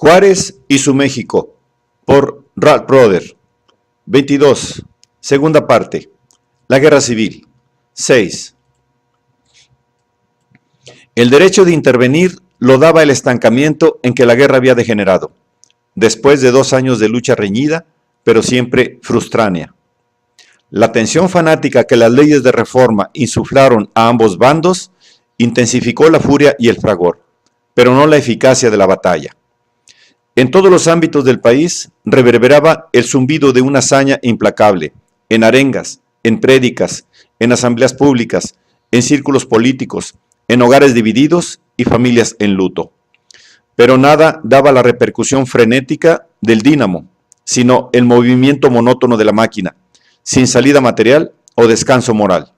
Juárez y su México, por Ralph Broder. 22. Segunda parte. La Guerra Civil. 6. El derecho de intervenir lo daba el estancamiento en que la guerra había degenerado, después de 2 años de lucha reñida, pero siempre frustránea. La tensión fanática que las leyes de reforma insuflaron a ambos bandos intensificó la furia y el fragor, pero no la eficacia de la batalla. En todos los ámbitos del país reverberaba el zumbido de una hazaña implacable, en arengas, en prédicas, en asambleas públicas, en círculos políticos, en hogares divididos y familias en luto. Pero nada daba la repercusión frenética del dínamo, sino el movimiento monótono de la máquina, sin salida material o descanso moral.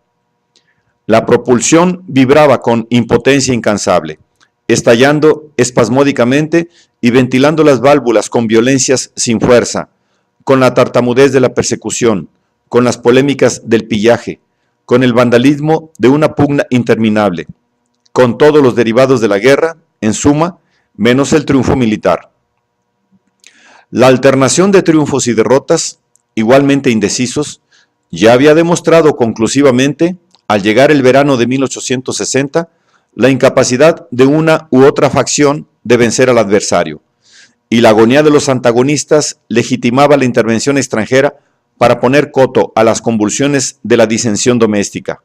La propulsión vibraba con impotencia incansable, estallando espasmódicamente y ventilando las válvulas con violencias sin fuerza, con la tartamudez de la persecución, con las polémicas del pillaje, con el vandalismo de una pugna interminable, con todos los derivados de la guerra, en suma, menos el triunfo militar. La alternación de triunfos y derrotas, igualmente indecisos, ya había demostrado conclusivamente, al llegar el verano de 1860, la incapacidad de una u otra facción de vencer al adversario, y la agonía de los antagonistas legitimaba la intervención extranjera para poner coto a las convulsiones de la disensión doméstica.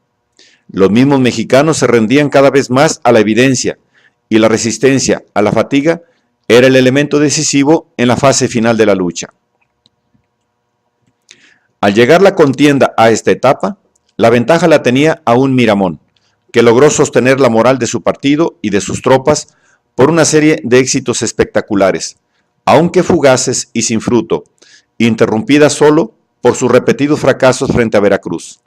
Los mismos mexicanos se rendían cada vez más a la evidencia, y la resistencia a la fatiga era el elemento decisivo en la fase final de la lucha. Al llegar la contienda a esta etapa, la ventaja la tenía aún Miramón, que logró sostener la moral de su partido y de sus tropas por una serie de éxitos espectaculares, aunque fugaces y sin fruto, interrumpidas solo por sus repetidos fracasos frente a Veracruz.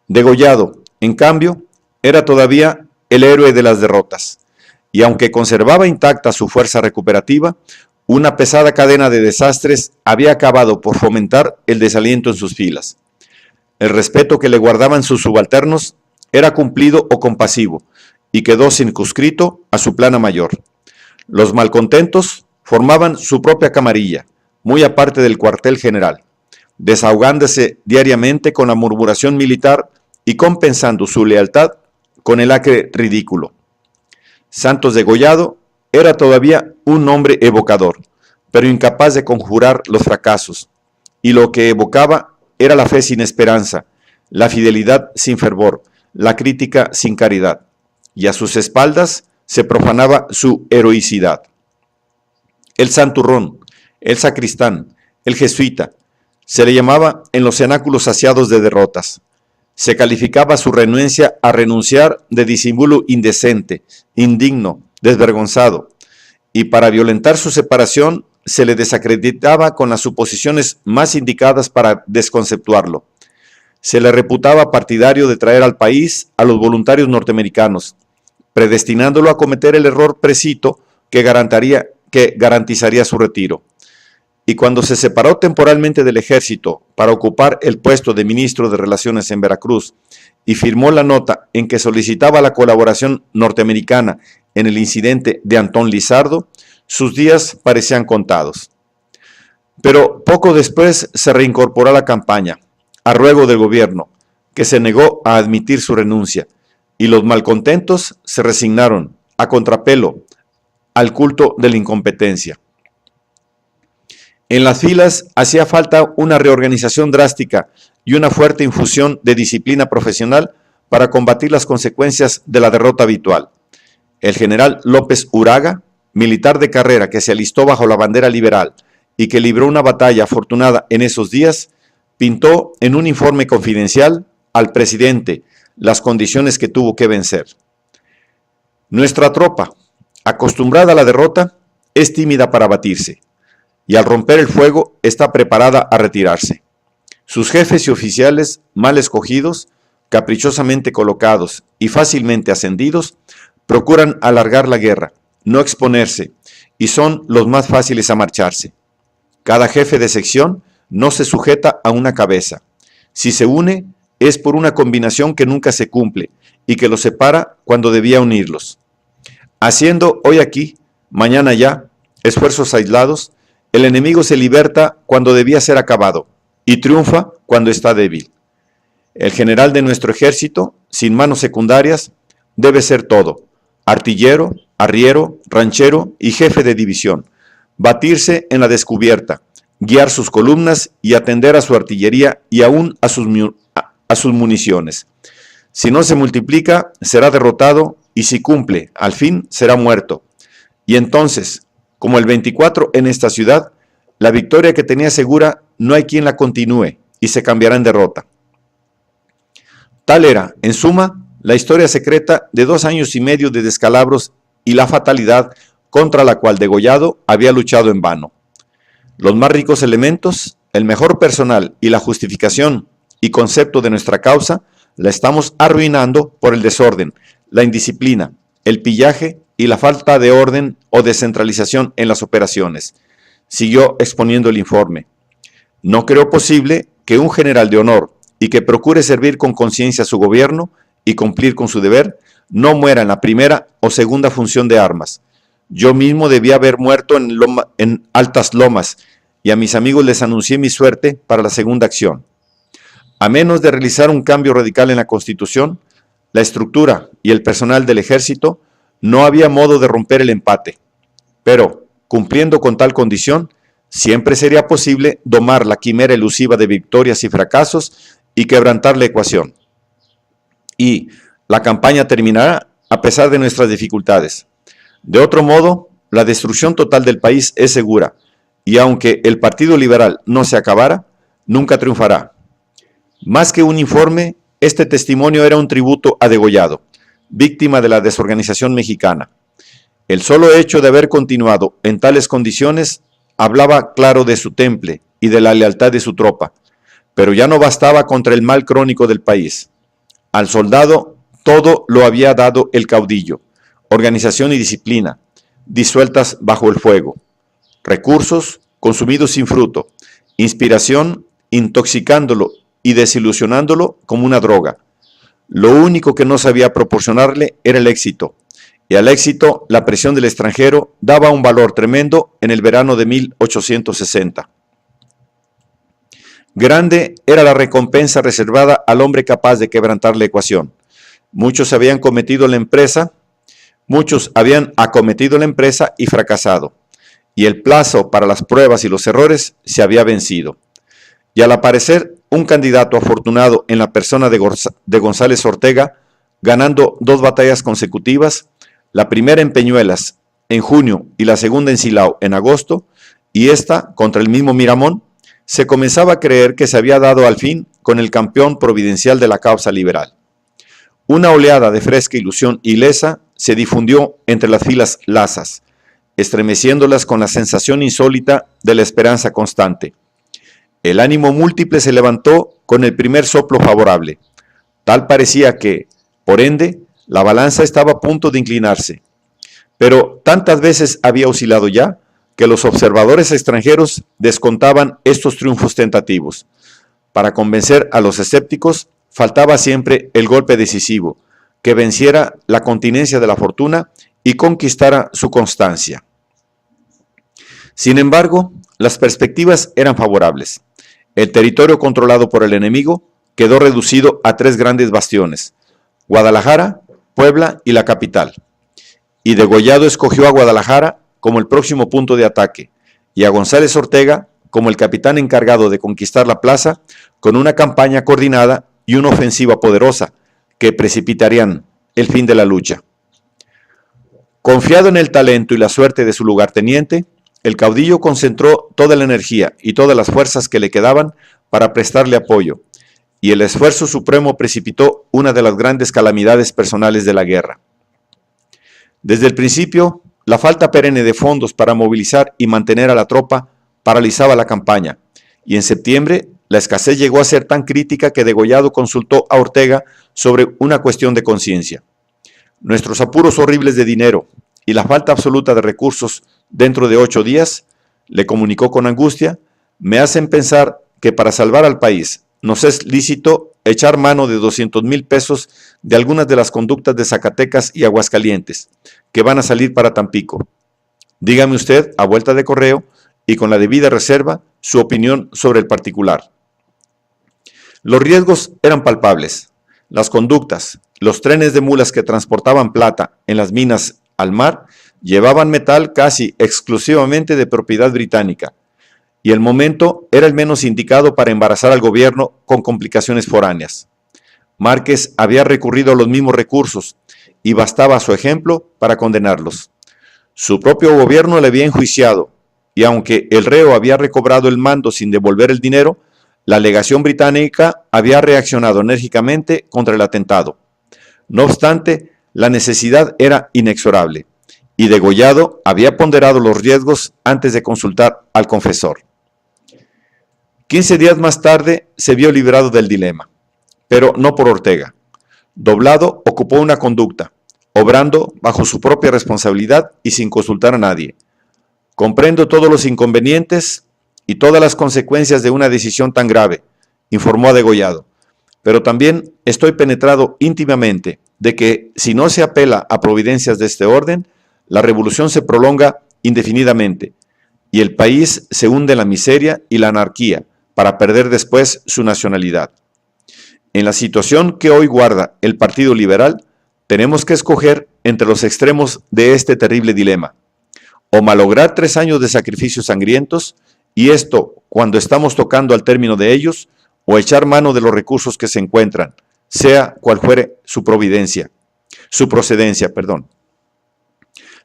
Degollado, en cambio, era todavía el héroe de las derrotas, y aunque conservaba intacta su fuerza recuperativa, una pesada cadena de desastres había acabado por fomentar el desaliento en sus filas. El respeto que le guardaban sus subalternos era cumplido o compasivo, y quedó circunscrito a su plana mayor. Los malcontentos formaban su propia camarilla, muy aparte del cuartel general, desahogándose diariamente con la murmuración militar y compensando su lealtad con el acre ridículo. Santos Degollado era todavía un hombre evocador, pero incapaz de conjurar los fracasos, y lo que evocaba era la fe sin esperanza, la fidelidad sin fervor, la crítica sin caridad, y a sus espaldas se profanaba su heroicidad. El santurrón, el sacristán, el jesuita, se le llamaba en los cenáculos saciados de derrotas. Se calificaba su renuencia a renunciar de disimulo indecente, indigno, desvergonzado, y para violentar su separación se le desacreditaba con las suposiciones más indicadas para desconceptuarlo. Se le reputaba partidario de traer al país a los voluntarios norteamericanos, predestinándolo a cometer el error precito que garantizaría su retiro. Y cuando se separó temporalmente del ejército para ocupar el puesto de ministro de Relaciones en Veracruz y firmó la nota en que solicitaba la colaboración norteamericana en el incidente de Antón Lizardo, sus días parecían contados. Pero poco después se reincorporó a la campaña, a ruego del gobierno, que se negó a admitir su renuncia, y los malcontentos se resignaron, a contrapelo, al culto de la incompetencia. En las filas hacía falta una reorganización drástica y una fuerte infusión de disciplina profesional para combatir las consecuencias de la derrota habitual. El general López Uraga, militar de carrera que se alistó bajo la bandera liberal y que libró una batalla afortunada en esos días, pintó en un informe confidencial al presidente las condiciones que tuvo que vencer. Nuestra tropa, acostumbrada a la derrota, es tímida para batirse, y al romper el fuego está preparada a retirarse. Sus jefes y oficiales mal escogidos, caprichosamente colocados y fácilmente ascendidos, procuran alargar la guerra, no exponerse, y son los más fáciles a marcharse. Cada jefe de sección no se sujeta a una cabeza. Si se une, es por una combinación que nunca se cumple y que los separa cuando debía unirlos. Haciendo hoy aquí, mañana allá, esfuerzos aislados, el enemigo se liberta cuando debía ser acabado y triunfa cuando está débil. El general de nuestro ejército, sin manos secundarias, debe ser todo: artillero, arriero, ranchero y jefe de división, batirse en la descubierta, guiar sus columnas y atender a su artillería y aún a sus municiones. Si no se multiplica, será derrotado, y si cumple, al fin será muerto. Y entonces, como el 24 en esta ciudad, la victoria que tenía segura no hay quien la continúe y se cambiará en derrota. Tal era, en suma, la historia secreta de 2 años y medio de descalabros y la fatalidad contra la cual Degollado había luchado en vano. Los más ricos elementos, el mejor personal y la justificación y concepto de nuestra causa la estamos arruinando por el desorden, la indisciplina, el pillaje y la falta de orden o descentralización en las operaciones. Siguió exponiendo el informe. No creo posible que un general de honor y que procure servir con conciencia a su gobierno y cumplir con su deber, no muera en la primera o segunda función de armas. Yo mismo debía haber muerto en Altas Lomas, y a mis amigos les anuncié mi suerte para la segunda acción. A menos de realizar un cambio radical en la Constitución, la estructura y el personal del ejército, no había modo de romper el empate. Pero, cumpliendo con tal condición, siempre sería posible domar la quimera elusiva de victorias y fracasos y quebrantar la ecuación. Y la campaña terminará a pesar de nuestras dificultades. De otro modo, la destrucción total del país es segura, y aunque el Partido Liberal no se acabara, nunca triunfará. Más que un informe, este testimonio era un tributo a Degollado, víctima de la desorganización mexicana. El solo hecho de haber continuado en tales condiciones hablaba claro de su temple y de la lealtad de su tropa, pero ya no bastaba contra el mal crónico del país. Al soldado todo lo había dado el caudillo: organización y disciplina, disueltas bajo el fuego; recursos consumidos sin fruto; inspiración intoxicándolo y desilusionándolo como una droga. Lo único que no sabía proporcionarle era el éxito, y al éxito la presión del extranjero daba un valor tremendo en el verano de 1860. Grande era la recompensa reservada al hombre capaz de quebrantar la ecuación. Muchos habían acometido la empresa y fracasado, y el plazo para las pruebas y los errores se había vencido. Y al aparecer un candidato afortunado en la persona de González Ortega, ganando 2 batallas consecutivas, la primera en Peñuelas en junio y la segunda en Silao en agosto, y esta contra el mismo Miramón, se comenzaba a creer que se había dado al fin con el campeón providencial de la causa liberal. Una oleada de fresca ilusión ilesa se difundió entre las filas lasas, estremeciéndolas con la sensación insólita de la esperanza constante. El ánimo múltiple se levantó con el primer soplo favorable. Tal parecía que, por ende, la balanza estaba a punto de inclinarse. Pero tantas veces había oscilado ya, que los observadores extranjeros descontaban estos triunfos tentativos. Para convencer a los escépticos, faltaba siempre el golpe decisivo, que venciera la continencia de la fortuna y conquistara su constancia. Sin embargo, las perspectivas eran favorables. El territorio controlado por el enemigo quedó reducido a 3 grandes bastiones: Guadalajara, Puebla y la capital. Y Degollado escogió a Guadalajara como el próximo punto de ataque, y a González Ortega como el capitán encargado de conquistar la plaza, con una campaña coordinada y una ofensiva poderosa que precipitarían el fin de la lucha. Confiado en el talento y la suerte de su lugarteniente, el caudillo concentró toda la energía y todas las fuerzas que le quedaban para prestarle apoyo, y el esfuerzo supremo precipitó una de las grandes calamidades personales de la guerra. Desde el principio, la falta perenne de fondos para movilizar y mantener a la tropa paralizaba la campaña, y en septiembre la escasez llegó a ser tan crítica que Degollado consultó a Ortega sobre una cuestión de conciencia. Nuestros apuros horribles de dinero y la falta absoluta de recursos dentro de 8 días, le comunicó con angustia, me hacen pensar que para salvar al país nos es lícito echar mano de 200,000 pesos de algunas de las conductas de Zacatecas y Aguascalientes, que van a salir para Tampico. Dígame usted, a vuelta de correo y con la debida reserva, su opinión sobre el particular. Los riesgos eran palpables. Las conductas, los trenes de mulas que transportaban plata en las minas al mar, llevaban metal casi exclusivamente de propiedad británica, y el momento era el menos indicado para embarazar al gobierno con complicaciones foráneas. Márquez había recurrido a los mismos recursos, y bastaba su ejemplo para condenarlos. Su propio gobierno le había enjuiciado, y aunque el reo había recobrado el mando sin devolver el dinero, la legación británica había reaccionado enérgicamente contra el atentado. No obstante, la necesidad era inexorable, y Degollado había ponderado los riesgos antes de consultar al confesor. 15 días más tarde se vio librado del dilema, pero no por Ortega. Doblado ocupó una conducta, obrando bajo su propia responsabilidad y sin consultar a nadie. Comprendo todos los inconvenientes y todas las consecuencias de una decisión tan grave, informó a Degollado, pero también estoy penetrado íntimamente de que si no se apela a providencias de este orden, la revolución se prolonga indefinidamente y el país se hunde en la miseria y la anarquía para perder después su nacionalidad. En la situación que hoy guarda el Partido Liberal, tenemos que escoger entre los extremos de este terrible dilema, o malograr 3 años de sacrificios sangrientos, y esto cuando estamos tocando al término de ellos, o echar mano de los recursos que se encuentran, sea cual fuere su procedencia.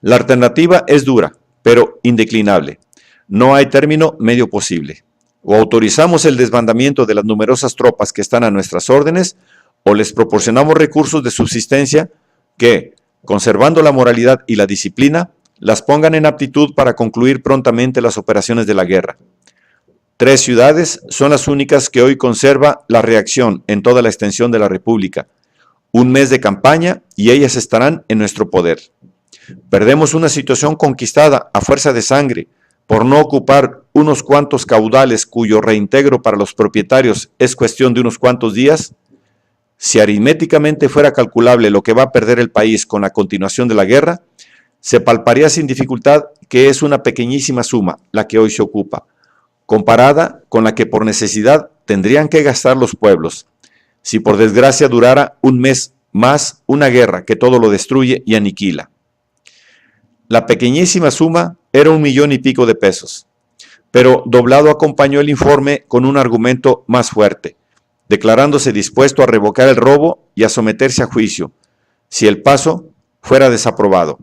La alternativa es dura, pero indeclinable. No hay término medio posible. O autorizamos el desbandamiento de las numerosas tropas que están a nuestras órdenes, o les proporcionamos recursos de subsistencia que, conservando la moralidad y la disciplina, las pongan en aptitud para concluir prontamente las operaciones de la guerra. 3 ciudades son las únicas que hoy conserva la reacción en toda la extensión de la República. 1 mes de campaña y ellas estarán en nuestro poder. Perdemos una situación conquistada a fuerza de sangre por no ocupar unos cuantos caudales cuyo reintegro para los propietarios es cuestión de unos cuantos días. Si aritméticamente fuera calculable lo que va a perder el país con la continuación de la guerra, se palparía sin dificultad que es una pequeñísima suma la que hoy se ocupa, comparada con la que por necesidad tendrían que gastar los pueblos, si por desgracia durara 1 mes más una guerra que todo lo destruye y aniquila. La pequeñísima suma era 1 millón y pico de pesos, pero Doblado acompañó el informe con un argumento más fuerte, declarándose dispuesto a revocar el robo y a someterse a juicio, si el paso fuera desaprobado.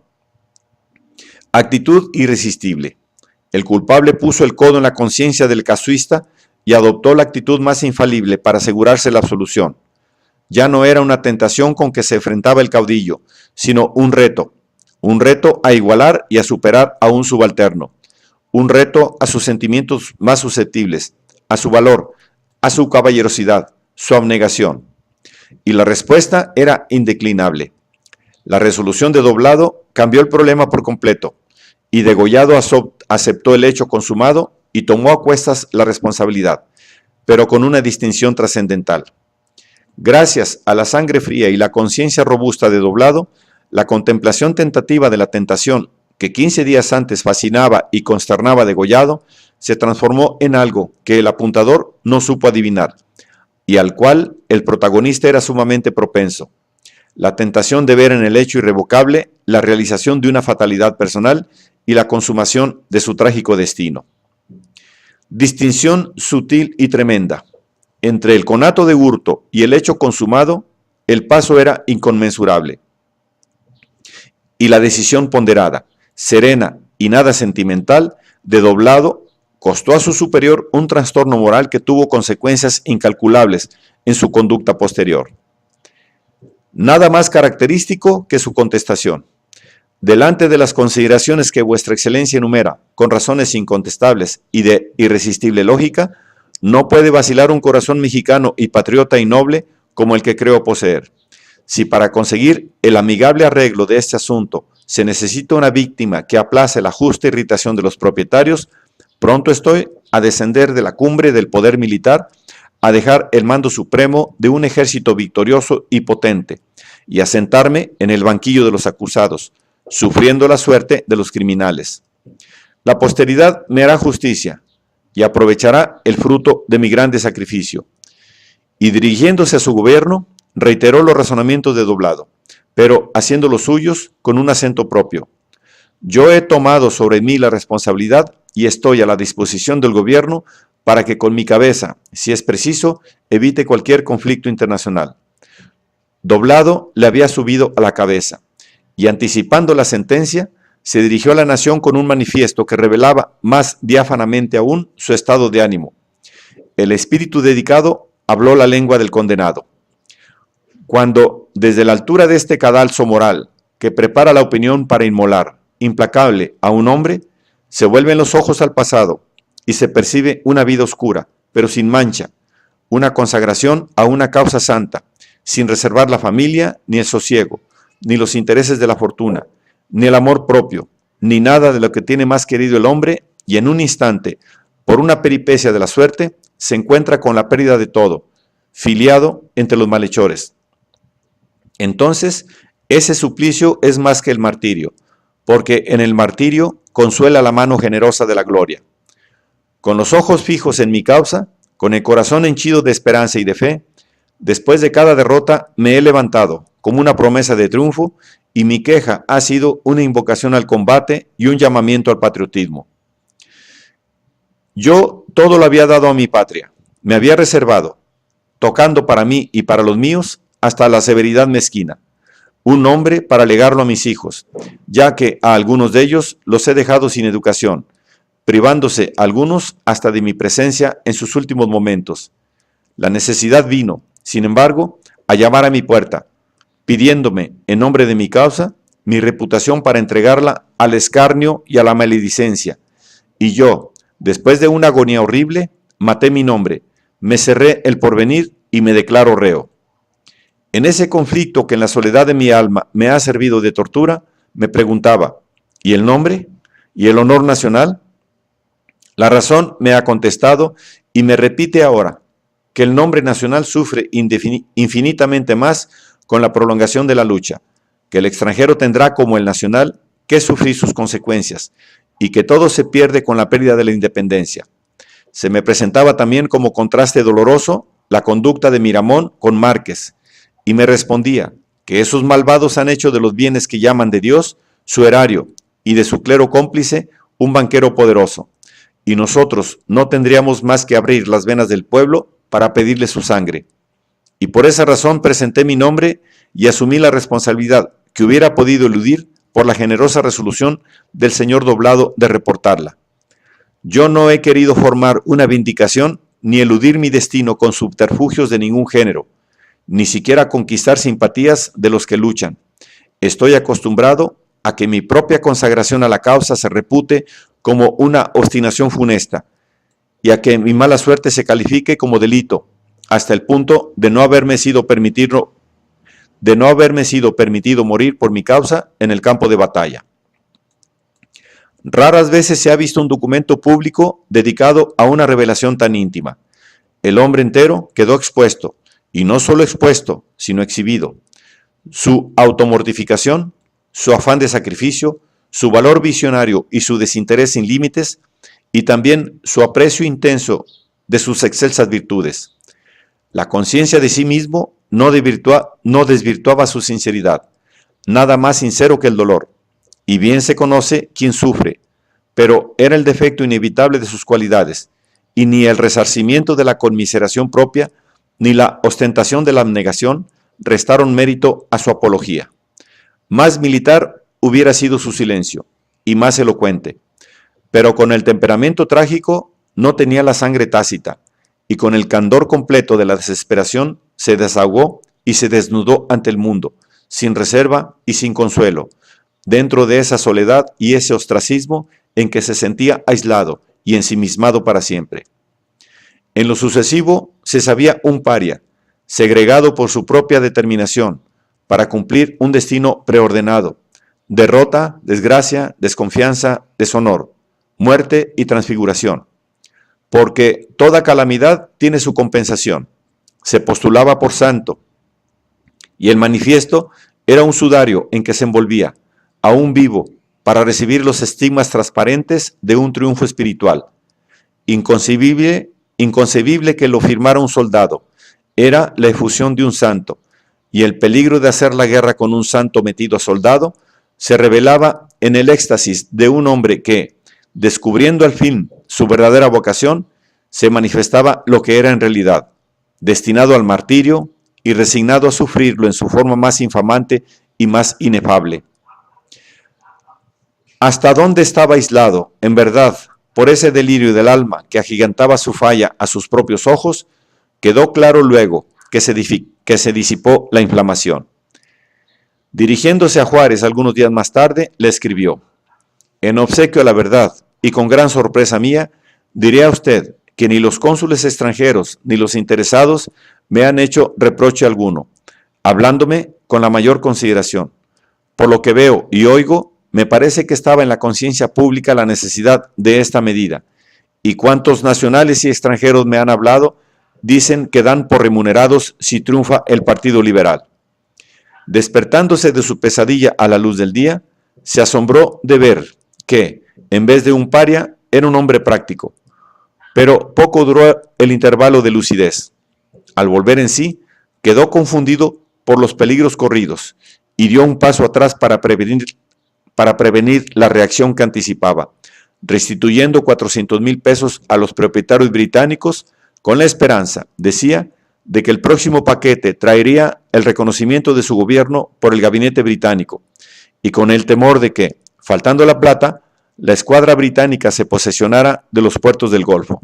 Actitud irresistible. El culpable puso el codo en la conciencia del casuista y adoptó la actitud más infalible para asegurarse la absolución. Ya no era una tentación con que se enfrentaba el caudillo, sino un reto a igualar y a superar a un subalterno, un reto a sus sentimientos más susceptibles, a su valor, a su caballerosidad, su abnegación. Y la respuesta era indeclinable. La resolución de Doblado cambió el problema por completo, y Degollado aceptó el hecho consumado y tomó a cuestas la responsabilidad, pero con una distinción trascendental. Gracias a la sangre fría y la conciencia robusta de Doblado, la contemplación tentativa de la tentación que 15 días antes fascinaba y consternaba a Degollado, se transformó en algo que el apuntador no supo adivinar, y al cual el protagonista era sumamente propenso: la tentación de ver en el hecho irrevocable la realización de una fatalidad personal y la consumación de su trágico destino. Distinción sutil y tremenda. Entre el conato de hurto y el hecho consumado, el paso era inconmensurable. Y la decisión ponderada, serena y nada sentimental de Doblado costó a su superior un trastorno moral que tuvo consecuencias incalculables en su conducta posterior. Nada más característico que su contestación. Delante de las consideraciones que vuestra excelencia enumera, con razones incontestables y de irresistible lógica, no puede vacilar un corazón mexicano y patriota y noble como el que creo poseer. Si para conseguir el amigable arreglo de este asunto se necesita una víctima que aplace la justa irritación de los propietarios, pronto estoy a descender de la cumbre del poder militar, a dejar el mando supremo de un ejército victorioso y potente, y a sentarme en el banquillo de los acusados, sufriendo la suerte de los criminales. La posteridad me hará justicia y aprovechará el fruto de mi grande sacrificio. Y dirigiéndose a su gobierno, reiteró los razonamientos de Doblado, pero haciendo los suyos con un acento propio. Yo he tomado sobre mí la responsabilidad y estoy a la disposición del gobierno para que con mi cabeza, si es preciso, evite cualquier conflicto internacional. Doblado le había subido a la cabeza y, anticipando la sentencia, se dirigió a la nación con un manifiesto que revelaba más diáfanamente aún su estado de ánimo. El espíritu dedicado habló la lengua del condenado. Cuando, desde la altura de este cadalso moral que prepara la opinión para inmolar, implacable, a un hombre, se vuelven los ojos al pasado y se percibe una vida oscura, pero sin mancha, una consagración a una causa santa, sin reservar la familia, ni el sosiego, ni los intereses de la fortuna, ni el amor propio, ni nada de lo que tiene más querido el hombre, y en un instante, por una peripecia de la suerte, se encuentra con la pérdida de todo, filiado entre los malhechores. Entonces, ese suplicio es más que el martirio, porque en el martirio consuela la mano generosa de la gloria. Con los ojos fijos en mi causa, con el corazón henchido de esperanza y de fe, después de cada derrota me he levantado como una promesa de triunfo y mi queja ha sido una invocación al combate y un llamamiento al patriotismo. Yo todo lo había dado a mi patria, me había reservado, tocando para mí y para los míos hasta la severidad mezquina, un nombre para legarlo a mis hijos, ya que a algunos de ellos los he dejado sin educación, privándose algunos hasta de mi presencia en sus últimos momentos. La necesidad vino, sin embargo, a llamar a mi puerta, pidiéndome, en nombre de mi causa, mi reputación para entregarla al escarnio y a la maledicencia. Y yo, después de una agonía horrible, maté mi nombre, me cerré el porvenir y me declaro reo. En ese conflicto que en la soledad de mi alma me ha servido de tortura, me preguntaba, ¿y el nombre? ¿Y el honor nacional? La razón me ha contestado y me repite ahora que el nombre nacional sufre infinitamente más con la prolongación de la lucha, que el extranjero tendrá como el nacional que sufrir sus consecuencias y que todo se pierde con la pérdida de la independencia. Se me presentaba también como contraste doloroso la conducta de Miramón con Márquez y me respondía que esos malvados han hecho de los bienes que llaman de Dios su erario y de su clero cómplice un banquero poderoso, y nosotros no tendríamos más que abrir las venas del pueblo para pedirle su sangre. Y por esa razón presenté mi nombre y asumí la responsabilidad que hubiera podido eludir por la generosa resolución del señor Doblado de reportarla. Yo no he querido formar una vindicación ni eludir mi destino con subterfugios de ningún género, ni siquiera conquistar simpatías de los que luchan. Estoy acostumbrado a que mi propia consagración a la causa se repute como una obstinación funesta y a que mi mala suerte se califique como delito, hasta el punto de no haberme sido permitido morir por mi causa en el campo de batalla. Raras veces se ha visto un documento público dedicado a una revelación tan íntima. El hombre entero quedó expuesto, y no solo expuesto, sino exhibido. Su automortificación, su afán de sacrificio, su valor visionario y su desinterés sin límites, y también su aprecio intenso de sus excelsas virtudes. La conciencia de sí mismo no desvirtuaba su sinceridad, nada más sincero que el dolor, y bien se conoce quién sufre, pero era el defecto inevitable de sus cualidades, y ni el resarcimiento de la conmiseración propia, ni la ostentación de la abnegación restaron mérito a su apología. Más militar hubiera sido su silencio, y más elocuente, pero con el temperamento trágico no tenía la sangre tácita, y con el candor completo de la desesperación se desahogó y se desnudó ante el mundo, sin reserva y sin consuelo, dentro de esa soledad y ese ostracismo en que se sentía aislado y ensimismado para siempre. En lo sucesivo se sabía un paria, segregado por su propia determinación, para cumplir un destino preordenado, derrota, desgracia, desconfianza, deshonor, muerte y transfiguración. Porque toda calamidad tiene su compensación. Se postulaba por santo, y el manifiesto era un sudario en que se envolvía, aún vivo, para recibir los estigmas transparentes de un triunfo espiritual. Inconcebible que lo firmara un soldado. Era la efusión de un santo, y el peligro de hacer la guerra con un santo metido a soldado se revelaba en el éxtasis de un hombre que, descubriendo al fin su verdadera vocación, se manifestaba lo que era en realidad, destinado al martirio y resignado a sufrirlo en su forma más infamante y más inefable. ¿Hasta dónde estaba aislado, en verdad, por ese delirio del alma que agigantaba su falla a sus propios ojos? Quedó claro luego que se disipó la inflamación. Dirigiéndose a Juárez algunos días más tarde, le escribió: en obsequio a la verdad, y con gran sorpresa mía, diré a usted que ni los cónsules extranjeros ni los interesados me han hecho reproche alguno, hablándome con la mayor consideración. Por lo que veo y oigo, me parece que estaba en la conciencia pública la necesidad de esta medida, y cuantos nacionales y extranjeros me han hablado, dicen que dan por remunerados si triunfa el Partido Liberal. Despertándose de su pesadilla a la luz del día, se asombró de ver que, en vez de un paria, era un hombre práctico. Pero poco duró el intervalo de lucidez. Al volver en sí, quedó confundido por los peligros corridos y dio un paso atrás para prevenir la reacción que anticipaba, restituyendo 400,000 pesos a los propietarios británicos con la esperanza, decía, de que el próximo paquete traería el reconocimiento de su gobierno por el gabinete británico, y con el temor de que, faltando la plata, la escuadra británica se posesionara de los puertos del Golfo.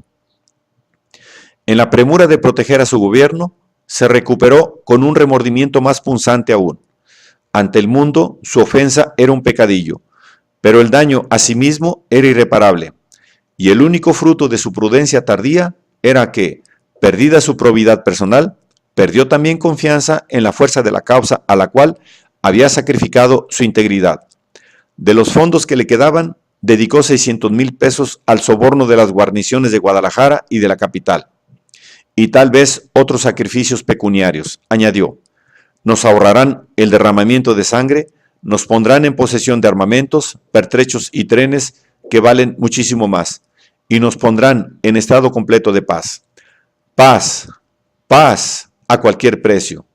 En la premura de proteger a su gobierno, se recuperó con un remordimiento más punzante aún. Ante el mundo, su ofensa era un pecadillo, pero el daño a sí mismo era irreparable, y el único fruto de su prudencia tardía era que, perdida su probidad personal, perdió también confianza en la fuerza de la causa a la cual había sacrificado su integridad. De los fondos que le quedaban, dedicó 600,000 pesos al soborno de las guarniciones de Guadalajara y de la capital, y tal vez otros sacrificios pecuniarios. Añadió: nos ahorrarán el derramamiento de sangre, nos pondrán en posesión de armamentos, pertrechos y trenes que valen muchísimo más, y nos pondrán en estado completo de paz. Paz, paz a cualquier precio.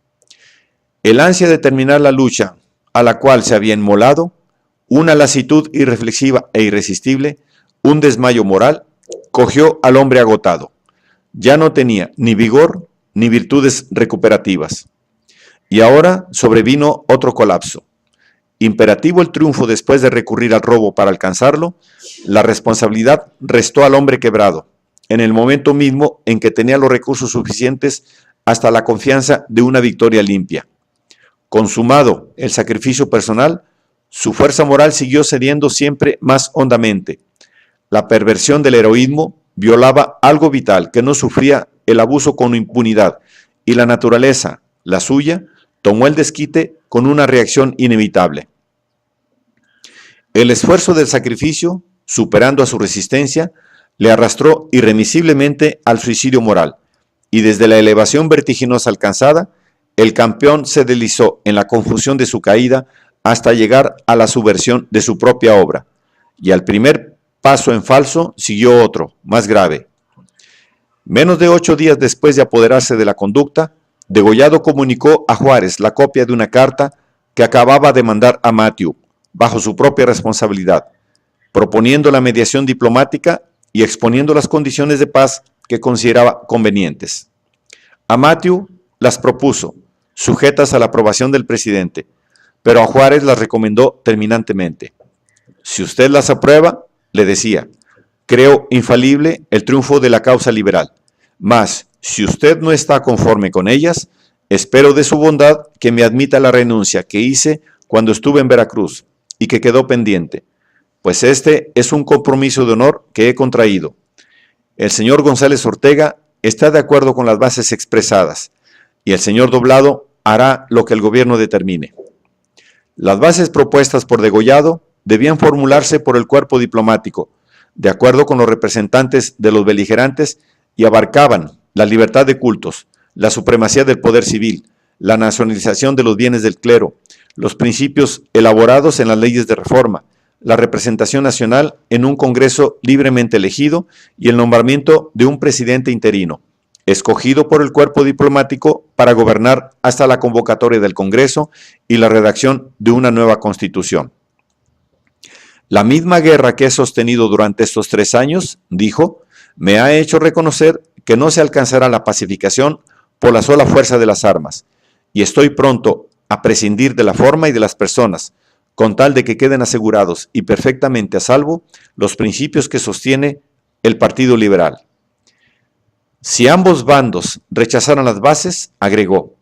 El ansia de terminar la lucha a la cual se había inmolado, una lasitud irreflexiva e irresistible, un desmayo moral, cogió al hombre agotado. Ya no tenía ni vigor ni virtudes recuperativas. Y ahora sobrevino otro colapso. Imperativo el triunfo después de recurrir al robo para alcanzarlo, la responsabilidad restó al hombre quebrado, en el momento mismo en que tenía los recursos suficientes hasta la confianza de una victoria limpia. Consumado el sacrificio personal, su fuerza moral siguió cediendo siempre más hondamente. La perversión del heroísmo violaba algo vital que no sufría el abuso con impunidad, y la naturaleza, la suya, tomó el desquite con una reacción inevitable. El esfuerzo del sacrificio, superando a su resistencia, le arrastró irremisiblemente al suicidio moral, y desde la elevación vertiginosa alcanzada, el campeón se deslizó en la confusión de su caída hasta llegar a la subversión de su propia obra, y al primer paso en falso siguió otro, más grave. Menos de 8 días después de apoderarse de la conducta, Degollado comunicó a Juárez la copia de una carta que acababa de mandar a Matthew, bajo su propia responsabilidad, proponiendo la mediación diplomática y exponiendo las condiciones de paz que consideraba convenientes. A Matthew las propuso, sujetas a la aprobación del presidente, pero a Juárez las recomendó terminantemente. Si usted las aprueba, le decía, creo infalible el triunfo de la causa liberal, mas si usted no está conforme con ellas, espero de su bondad que me admita la renuncia que hice cuando estuve en Veracruz y que quedó pendiente, pues este es un compromiso de honor que he contraído. El señor González Ortega está de acuerdo con las bases expresadas y el señor Doblado hará lo que el gobierno determine. Las bases propuestas por Degollado debían formularse por el cuerpo diplomático, de acuerdo con los representantes de los beligerantes, y abarcaban la libertad de cultos, la supremacía del poder civil, la nacionalización de los bienes del clero, los principios elaborados en las leyes de reforma, la representación nacional en un Congreso libremente elegido y el nombramiento de un presidente interino, escogido por el cuerpo diplomático para gobernar hasta la convocatoria del Congreso y la redacción de una nueva Constitución. La misma guerra que he sostenido durante estos 3 años, dijo, me ha hecho reconocer que no se alcanzará la pacificación por la sola fuerza de las armas, y estoy pronto a prescindir de la forma y de las personas, con tal de que queden asegurados y perfectamente a salvo los principios que sostiene el Partido Liberal. Si ambos bandos rechazaran las bases, agregó,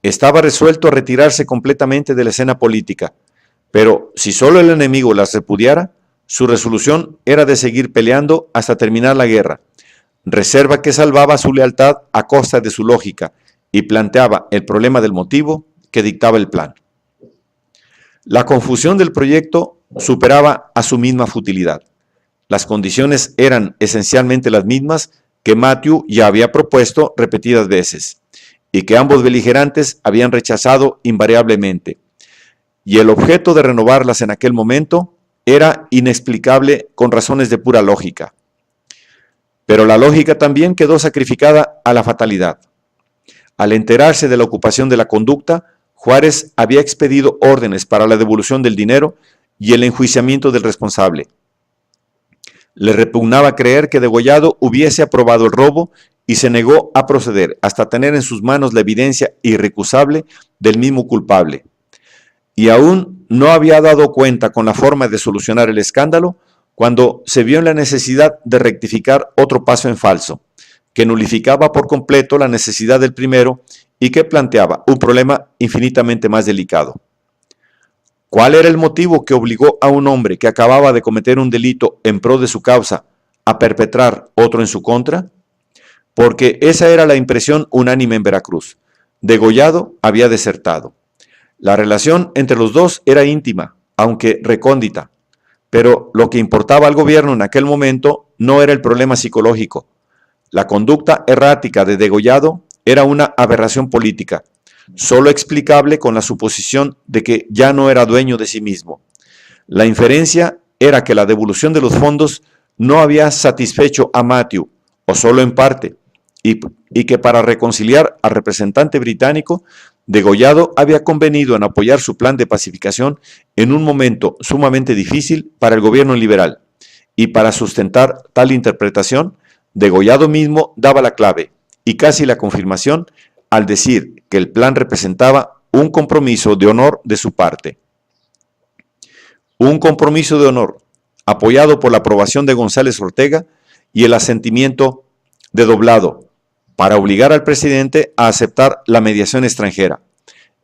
estaba resuelto a retirarse completamente de la escena política, pero si solo el enemigo las repudiara, su resolución era de seguir peleando hasta terminar la guerra, reserva que salvaba su lealtad a costa de su lógica y planteaba el problema del motivo que dictaba el plan. La confusión del proyecto superaba a su misma futilidad. Las condiciones eran esencialmente las mismas que Matthew ya había propuesto repetidas veces y que ambos beligerantes habían rechazado invariablemente. Y el objeto de renovarlas en aquel momento era inexplicable con razones de pura lógica. Pero la lógica también quedó sacrificada a la fatalidad. Al enterarse de la ocupación de la conducta, Juárez había expedido órdenes para la devolución del dinero y el enjuiciamiento del responsable. Le repugnaba creer que Degollado hubiese aprobado el robo y se negó a proceder hasta tener en sus manos la evidencia irrecusable del mismo culpable. Y aún no había dado cuenta con la forma de solucionar el escándalo cuando se vio en la necesidad de rectificar otro paso en falso, que nulificaba por completo la necesidad del primero y que planteaba un problema infinitamente más delicado. ¿Cuál era el motivo que obligó a un hombre que acababa de cometer un delito en pro de su causa a perpetrar otro en su contra? Porque esa era la impresión unánime en Veracruz. Degollado había desertado. La relación entre los dos era íntima, aunque recóndita, pero lo que importaba al gobierno en aquel momento no era el problema psicológico. La conducta errática de Degollado era una aberración política, solo explicable con la suposición de que ya no era dueño de sí mismo. La inferencia era que la devolución de los fondos no había satisfecho a Matthew, o solo en parte, y que para reconciliar al representante británico, Degollado había convenido en apoyar su plan de pacificación en un momento sumamente difícil para el gobierno liberal, y para sustentar tal interpretación, Degollado mismo daba la clave y casi la confirmación al decir que el plan representaba un compromiso de honor de su parte. Un compromiso de honor, apoyado por la aprobación de González Ortega y el asentimiento de Doblado, para obligar al presidente a aceptar la mediación extranjera.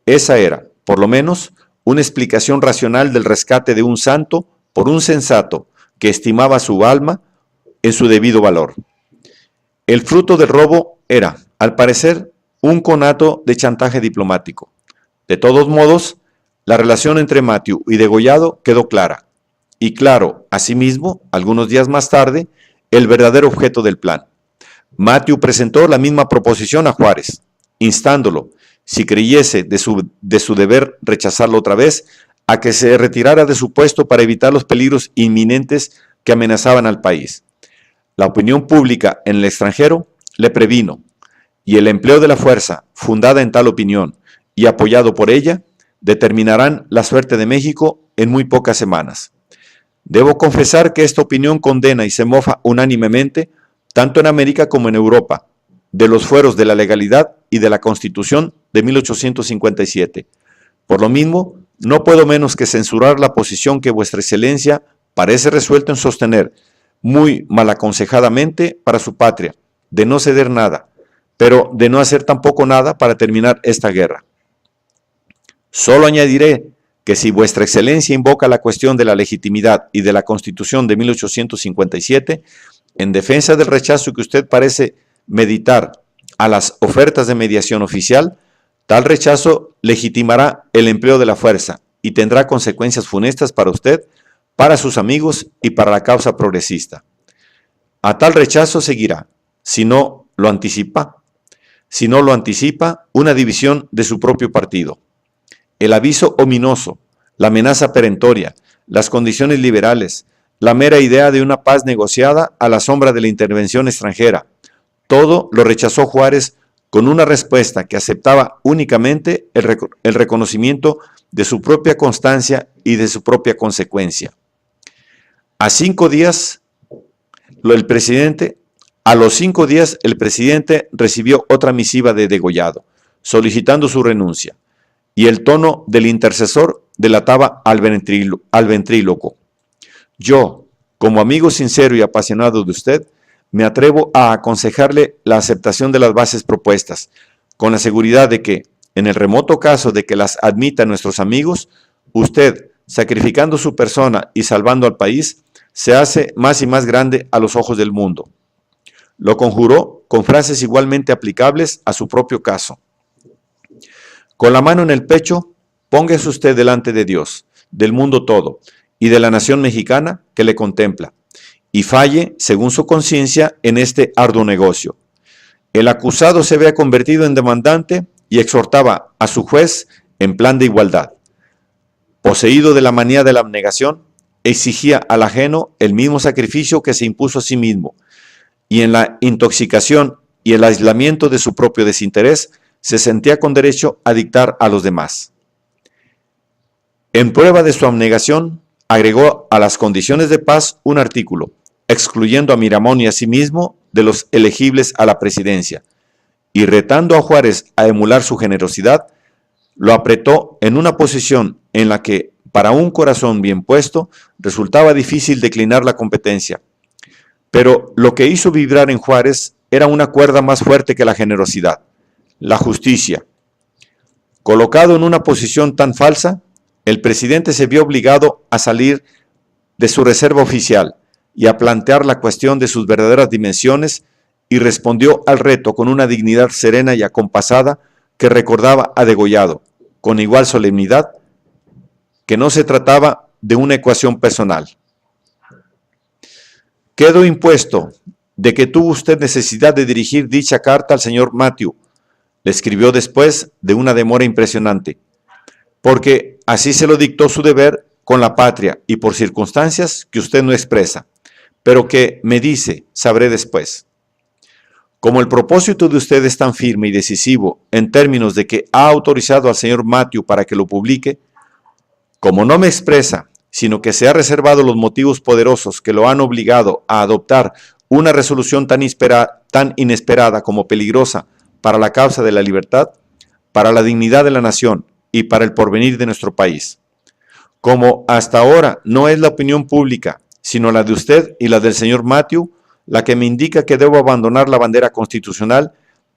Esa era, por lo menos, una explicación racional del rescate de un santo por un sensato que estimaba su alma en su debido valor. El fruto del robo era, al parecer, un conato de chantaje diplomático. De todos modos, la relación entre Matthew y Degollado quedó clara. Y claro, asimismo, algunos días más tarde, el verdadero objeto del plan. Matthew presentó la misma proposición a Juárez, instándolo, si creyese de su deber rechazarlo otra vez, a que se retirara de su puesto para evitar los peligros inminentes que amenazaban al país. La opinión pública en el extranjero le previno, y el empleo de la fuerza, fundada en tal opinión y apoyado por ella, determinarán la suerte de México en muy pocas semanas. Debo confesar que esta opinión condena y se mofa unánimemente, tanto en América como en Europa, de los fueros de la legalidad y de la Constitución de 1857. Por lo mismo, no puedo menos que censurar la posición que Vuestra Excelencia parece resuelto en sostener, muy mal aconsejadamente para su patria, de no ceder nada, pero de no hacer tampoco nada para terminar esta guerra. Solo añadiré que si Vuestra Excelencia invoca la cuestión de la legitimidad y de la Constitución de 1857, en defensa del rechazo que usted parece meditar a las ofertas de mediación oficial, tal rechazo legitimará el empleo de la fuerza y tendrá consecuencias funestas para usted, para sus amigos y para la causa progresista. A tal rechazo seguirá, si no lo anticipa, una división de su propio partido. El aviso ominoso, la amenaza perentoria, las condiciones liberales, la mera idea de una paz negociada a la sombra de la intervención extranjera. Todo lo rechazó Juárez con una respuesta que aceptaba únicamente el reconocimiento de su propia constancia y de su propia consecuencia. A los 5 días, el presidente recibió otra misiva de Degollado, solicitando su renuncia, y el tono del intercesor delataba al ventríloco. Yo, como amigo sincero y apasionado de usted, me atrevo a aconsejarle la aceptación de las bases propuestas, con la seguridad de que, en el remoto caso de que las admitan nuestros amigos, usted, sacrificando su persona y salvando al país, se hace más y más grande a los ojos del mundo. Lo conjuró con frases igualmente aplicables a su propio caso. Con la mano en el pecho, póngase usted delante de Dios, del mundo todo, y de la nación mexicana que le contempla, y falle, según su conciencia, en este arduo negocio. El acusado se había convertido en demandante y exhortaba a su juez en plan de igualdad. Poseído de la manía de la abnegación, exigía al ajeno el mismo sacrificio que se impuso a sí mismo, y en la intoxicación y el aislamiento de su propio desinterés, se sentía con derecho a dictar a los demás. En prueba de su abnegación, agregó a las condiciones de paz un artículo, excluyendo a Miramón y a sí mismo de los elegibles a la presidencia, y retando a Juárez a emular su generosidad, lo apretó en una posición en la que, para un corazón bien puesto, resultaba difícil declinar la competencia. Pero lo que hizo vibrar en Juárez era una cuerda más fuerte que la generosidad, la justicia. Colocado en una posición tan falsa, el presidente se vio obligado a salir de su reserva oficial y a plantear la cuestión de sus verdaderas dimensiones, y respondió al reto con una dignidad serena y acompasada que recordaba a Degollado, con igual solemnidad, que no se trataba de una ecuación personal. Quedo impuesto de que tuvo usted necesidad de dirigir dicha carta al señor Matthew, le escribió después de una demora impresionante, porque así se lo dictó su deber con la patria y por circunstancias que usted no expresa, pero que, me dice, sabré después. Como el propósito de usted es tan firme y decisivo en términos de que ha autorizado al señor Matthew para que lo publique, como no me expresa, sino que se ha reservado los motivos poderosos que lo han obligado a adoptar una resolución tan inesperada como peligrosa para la causa de la libertad, para la dignidad de la nación y para el porvenir de nuestro país. Como hasta ahora no es la opinión pública, sino la de usted y la del señor Matthew, la que me indica que debo abandonar la bandera constitucional,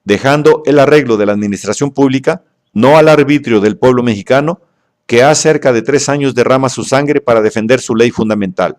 dejando el arreglo de la administración pública, no al arbitrio del pueblo mexicano, que ha cerca de 3 años derrama su sangre para defender su ley fundamental,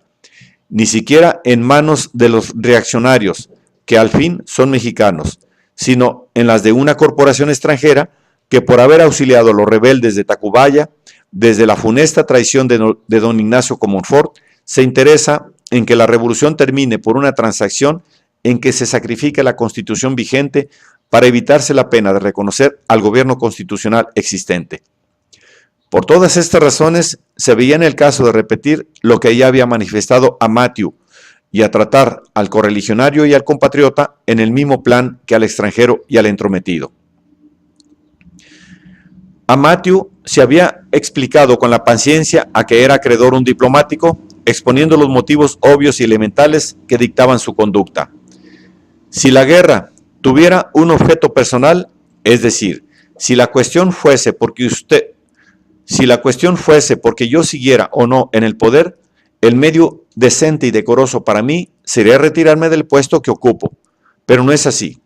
ni siquiera en manos de los reaccionarios, que al fin son mexicanos, sino en las de una corporación extranjera que, por haber auxiliado a los rebeldes de Tacubaya, desde la funesta traición de don Ignacio Comonfort, se interesa en que la revolución termine por una transacción en que se sacrifique la Constitución vigente para evitarse la pena de reconocer al gobierno constitucional existente. Por todas estas razones, se veía en el caso de repetir lo que ya había manifestado a Matthew y a tratar al correligionario y al compatriota en el mismo plan que al extranjero y al entrometido. A Matthew se había explicado con la paciencia a que era acreedor un diplomático, exponiendo los motivos obvios y elementales que dictaban su conducta. Si la guerra tuviera un objeto personal, es decir, si la cuestión fuese porque yo siguiera o no en el poder, el medio decente y decoroso para mí sería retirarme del puesto que ocupo. Pero no es así.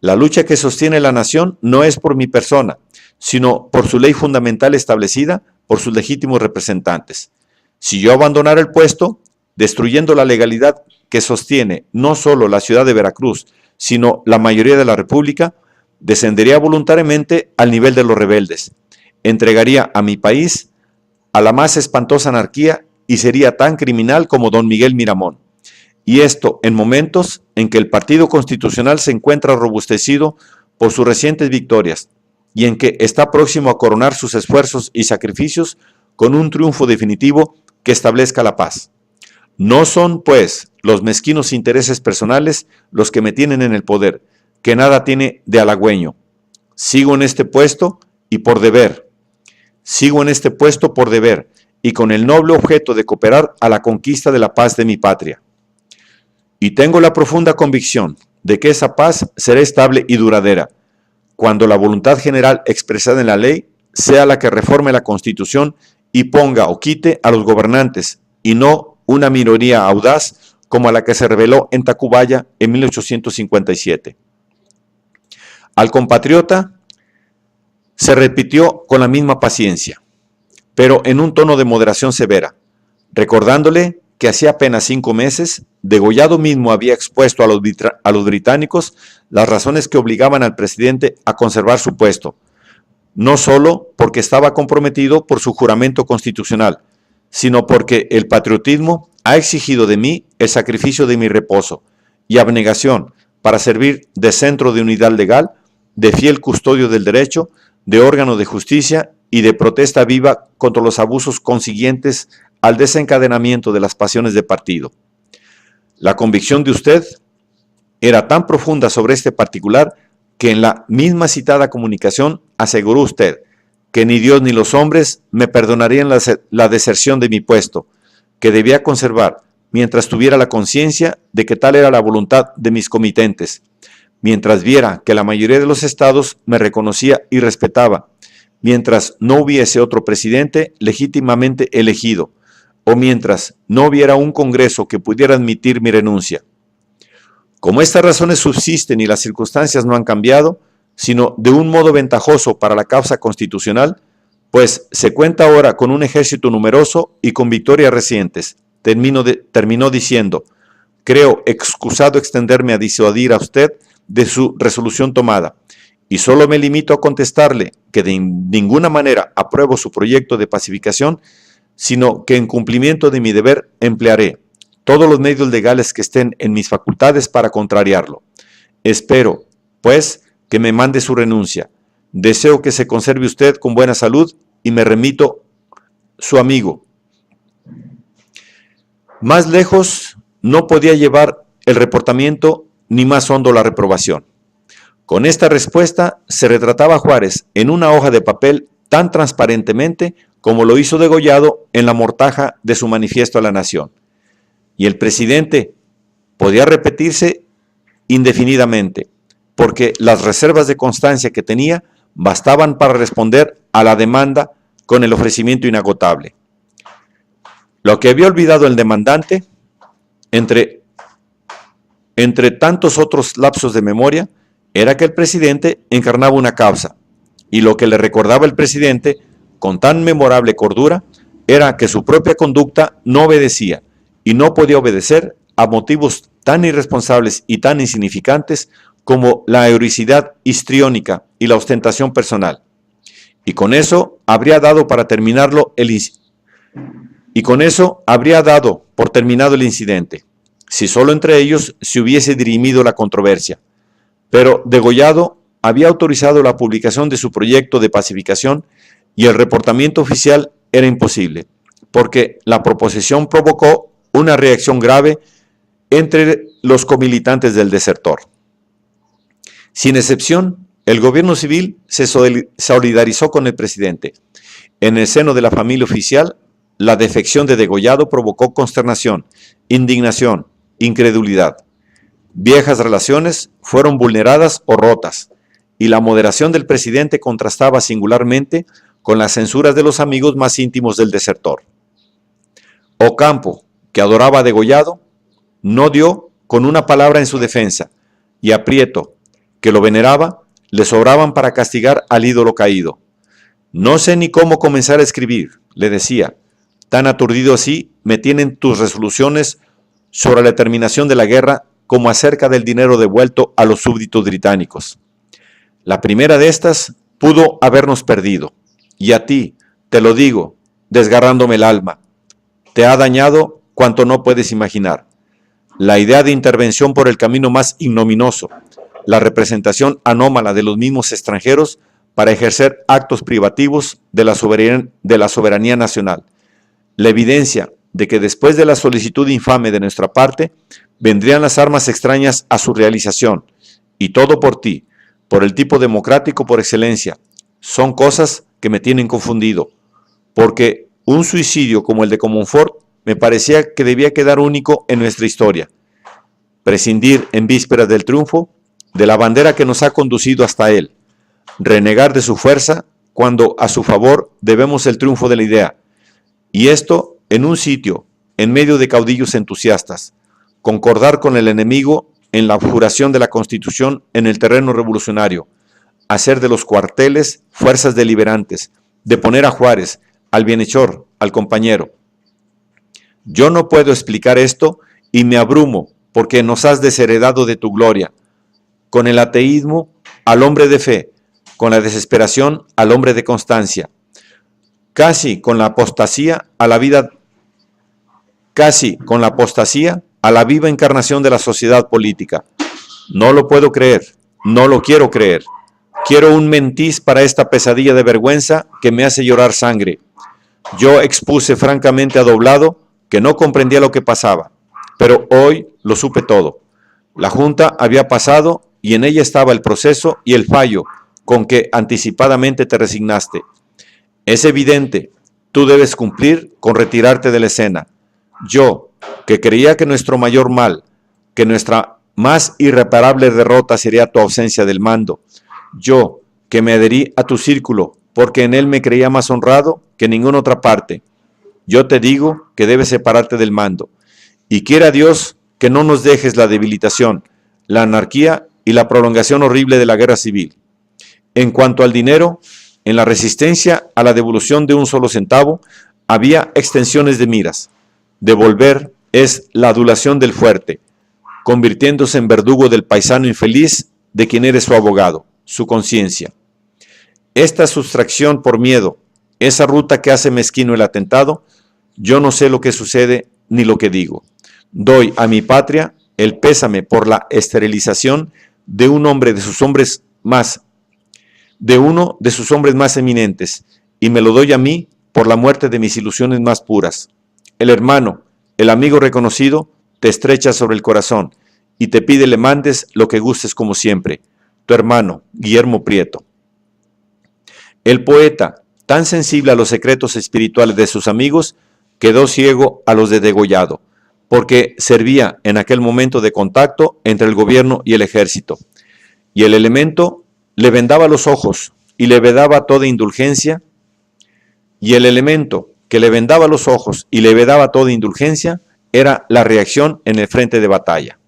La lucha que sostiene la nación no es por mi persona, sino por su ley fundamental establecida por sus legítimos representantes. Si yo abandonara el puesto, destruyendo la legalidad que sostiene no solo la ciudad de Veracruz, sino la mayoría de la República, descendería voluntariamente al nivel de los rebeldes, entregaría a mi país a la más espantosa anarquía y sería tan criminal como don Miguel Miramón. Y esto en momentos en que el Partido Constitucional se encuentra robustecido por sus recientes victorias y en que está próximo a coronar sus esfuerzos y sacrificios con un triunfo definitivo que establezca la paz. No son, pues, los mezquinos intereses personales los que me tienen en el poder, que nada tiene de halagüeño. Sigo en este puesto y por deber. Sigo en este puesto por deber y con el noble objeto de cooperar a la conquista de la paz de mi patria. Y tengo la profunda convicción de que esa paz será estable y duradera, cuando la voluntad general expresada en la ley sea la que reforme la Constitución y ponga o quite a los gobernantes, y no una minoría audaz como a la que se rebeló en Tacubaya en 1857. Al compatriota se repitió con la misma paciencia, pero en un tono de moderación severa, recordándole que hacía apenas 5 meses, Degollado mismo había expuesto a los británicos las razones que obligaban al presidente a conservar su puesto, no solo porque estaba comprometido por su juramento constitucional, sino porque el patriotismo ha exigido de mí el sacrificio de mi reposo y abnegación para servir de centro de unidad legal, de fiel custodio del derecho, de órgano de justicia y de protesta viva contra los abusos consiguientes al desencadenamiento de las pasiones de partido. La convicción de usted era tan profunda sobre este particular que en la misma citada comunicación aseguró usted que ni Dios ni los hombres me perdonarían la deserción de mi puesto, que debía conservar mientras tuviera la conciencia de que tal era la voluntad de mis comitentes, mientras viera que la mayoría de los estados me reconocía y respetaba, mientras no hubiese otro presidente legítimamente elegido, o mientras no hubiera un Congreso que pudiera admitir mi renuncia. Como estas razones subsisten y las circunstancias no han cambiado, sino de un modo ventajoso para la causa constitucional, pues se cuenta ahora con un ejército numeroso y con victorias recientes, terminó diciendo: creo excusado extenderme a disuadir a usted de su resolución tomada, y solo me limito a contestarle que de ninguna manera apruebo su proyecto de pacificación, sino que en cumplimiento de mi deber emplearé todos los medios legales que estén en mis facultades para contrariarlo. Espero, pues, que me mande su renuncia. Deseo que se conserve usted con buena salud y me remito su amigo. Más lejos no podía llevar el reportamiento ni más hondo la reprobación. Con esta respuesta se retrataba Juárez en una hoja de papel tan transparentemente como lo hizo Degollado en la mortaja de su manifiesto a la nación. Y el presidente podía repetirse indefinidamente, porque las reservas de constancia que tenía bastaban para responder a la demanda con el ofrecimiento inagotable. Lo que había olvidado el demandante, entre tantos otros lapsos de memoria, era que el presidente encarnaba una causa, y lo que le recordaba el presidente con tan memorable cordura era que su propia conducta no obedecía y no podía obedecer a motivos tan irresponsables y tan insignificantes como la heroicidad histriónica y la ostentación personal. Y con eso habría dado por terminado el incidente, si solo entre ellos se hubiese dirimido la controversia. Pero Degollado había autorizado la publicación de su proyecto de pacificación y el reportamiento oficial era imposible, porque la proposición provocó una reacción grave entre los comilitantes del desertor. Sin excepción, el gobierno civil se solidarizó con el presidente. En el seno de la familia oficial, la defección de Degollado provocó consternación, indignación, incredulidad. Viejas relaciones fueron vulneradas o rotas, y la moderación del presidente contrastaba singularmente con las censuras de los amigos más íntimos del desertor. Ocampo, que adoraba a Degollado, no dio con una palabra en su defensa, y a Prieto, que lo veneraba, le sobraban para castigar al ídolo caído. No sé ni cómo comenzar a escribir, le decía, tan aturdido así me tienen tus resoluciones sobre la terminación de la guerra como acerca del dinero devuelto a los súbditos británicos. La primera de estas pudo habernos perdido, y a ti, te lo digo, desgarrándome el alma, te ha dañado cuanto no puedes imaginar. La idea de intervención por el camino más ignominioso, la representación anómala de los mismos extranjeros para ejercer actos privativos de la soberanía nacional, la evidencia de que después de la solicitud infame de nuestra parte, vendrían las armas extrañas a su realización, y todo por ti, por el tipo democrático por excelencia. Son cosas que me tienen confundido, porque un suicidio como el de Comonfort me parecía que debía quedar único en nuestra historia. Prescindir en vísperas del triunfo, de la bandera que nos ha conducido hasta él, renegar de su fuerza cuando a su favor debemos el triunfo de la idea, y esto en un sitio, en medio de caudillos entusiastas, concordar con el enemigo en la abjuración de la Constitución en el terreno revolucionario, hacer de los cuarteles fuerzas deliberantes, de poner a Juárez, al bienhechor, al compañero. Yo no puedo explicar esto y me abrumo porque nos has desheredado de tu gloria, con el ateísmo al hombre de fe, con la desesperación al hombre de constancia, casi con la apostasía a la vida, casi con la apostasía a la viva encarnación de la sociedad política. No lo puedo creer, no lo quiero creer. Quiero un mentís para esta pesadilla de vergüenza que me hace llorar sangre. Yo expuse francamente a Doblado que no comprendía lo que pasaba, pero hoy lo supe todo. La Junta había pasado y en ella estaba el proceso y el fallo con que anticipadamente te resignaste. Es evidente, tú debes cumplir con retirarte de la escena. Yo, que creía que nuestro mayor mal, que nuestra más irreparable derrota sería tu ausencia del mando. Yo, que me adherí a tu círculo, porque en él me creía más honrado que en ninguna otra parte. Yo te digo que debes separarte del mando. Y quiera Dios que no nos dejes la debilitación, la anarquía y la prolongación horrible de la guerra civil. En cuanto al dinero, en la resistencia a la devolución de un solo centavo, había extensiones de miras. Devolver es la adulación del fuerte, convirtiéndose en verdugo del paisano infeliz de quien eres su abogado, su conciencia. Esta sustracción por miedo, esa ruta que hace mezquino el atentado, yo no sé lo que sucede ni lo que digo. Doy a mi patria el pésame por la esterilización de un hombre de sus hombres más, de uno de sus hombres más eminentes, y me lo doy a mí por la muerte de mis ilusiones más puras. El hermano, el amigo reconocido, te estrecha sobre el corazón y te pide le mandes lo que gustes como siempre. Tu hermano, Guillermo Prieto. El poeta, tan sensible a los secretos espirituales de sus amigos, quedó ciego a los de Degollado, porque servía en aquel momento de contacto entre el gobierno y el ejército. Y el elemento le vendaba los ojos y le vedaba toda indulgencia, era la reacción en el frente de batalla.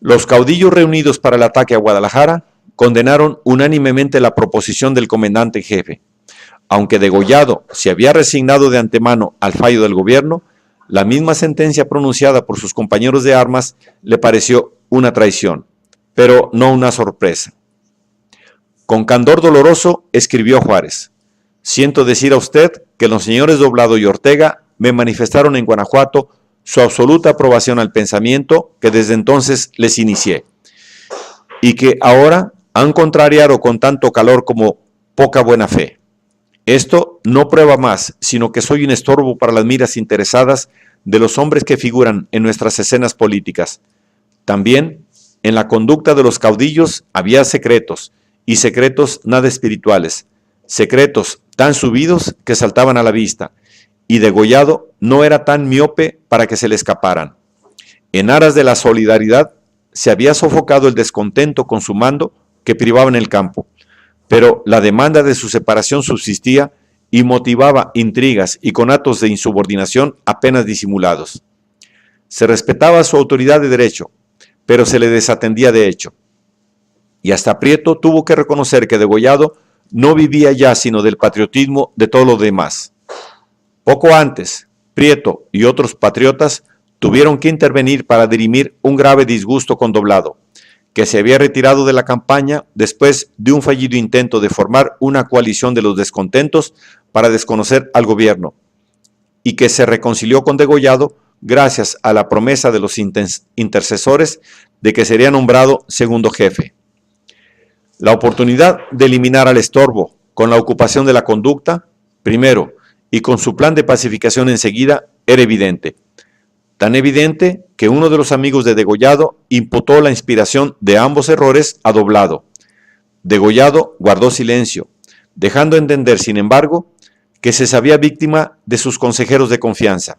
Los caudillos reunidos para el ataque a Guadalajara condenaron unánimemente la proposición del comandante en jefe. Aunque Degollado se había resignado de antemano al fallo del gobierno, la misma sentencia pronunciada por sus compañeros de armas le pareció una traición, pero no una sorpresa. Con candor doloroso escribió Juárez: siento decir a usted que los señores Doblado y Ortega me manifestaron en Guanajuato su absoluta aprobación al pensamiento que desde entonces les inicié, y que ahora han contrariado con tanto calor como poca buena fe. Esto no prueba más, sino que soy un estorbo para las miras interesadas de los hombres que figuran en nuestras escenas políticas. También, en la conducta de los caudillos había secretos, y secretos nada espirituales, secretos tan subidos que saltaban a la vista, y Degollado no era tan miope para que se le escaparan. En aras de la solidaridad, se había sofocado el descontento con su mando que privaba en el campo, pero la demanda de su separación subsistía y motivaba intrigas y conatos de insubordinación apenas disimulados. Se respetaba su autoridad de derecho, pero se le desatendía de hecho. Y hasta Prieto tuvo que reconocer que Degollado no vivía ya sino del patriotismo de todos los demás. Poco antes, Prieto y otros patriotas tuvieron que intervenir para dirimir un grave disgusto con Doblado, que se había retirado de la campaña después de un fallido intento de formar una coalición de los descontentos para desconocer al gobierno, y que se reconcilió con Degollado gracias a la promesa de los intercesores de que sería nombrado segundo jefe. La oportunidad de eliminar al estorbo con la ocupación de la conducta, primero, y con su plan de pacificación enseguida era evidente. Tan evidente que uno de los amigos de Degollado imputó la inspiración de ambos errores a Doblado. Degollado guardó silencio, dejando entender, sin embargo, que se sabía víctima de sus consejeros de confianza,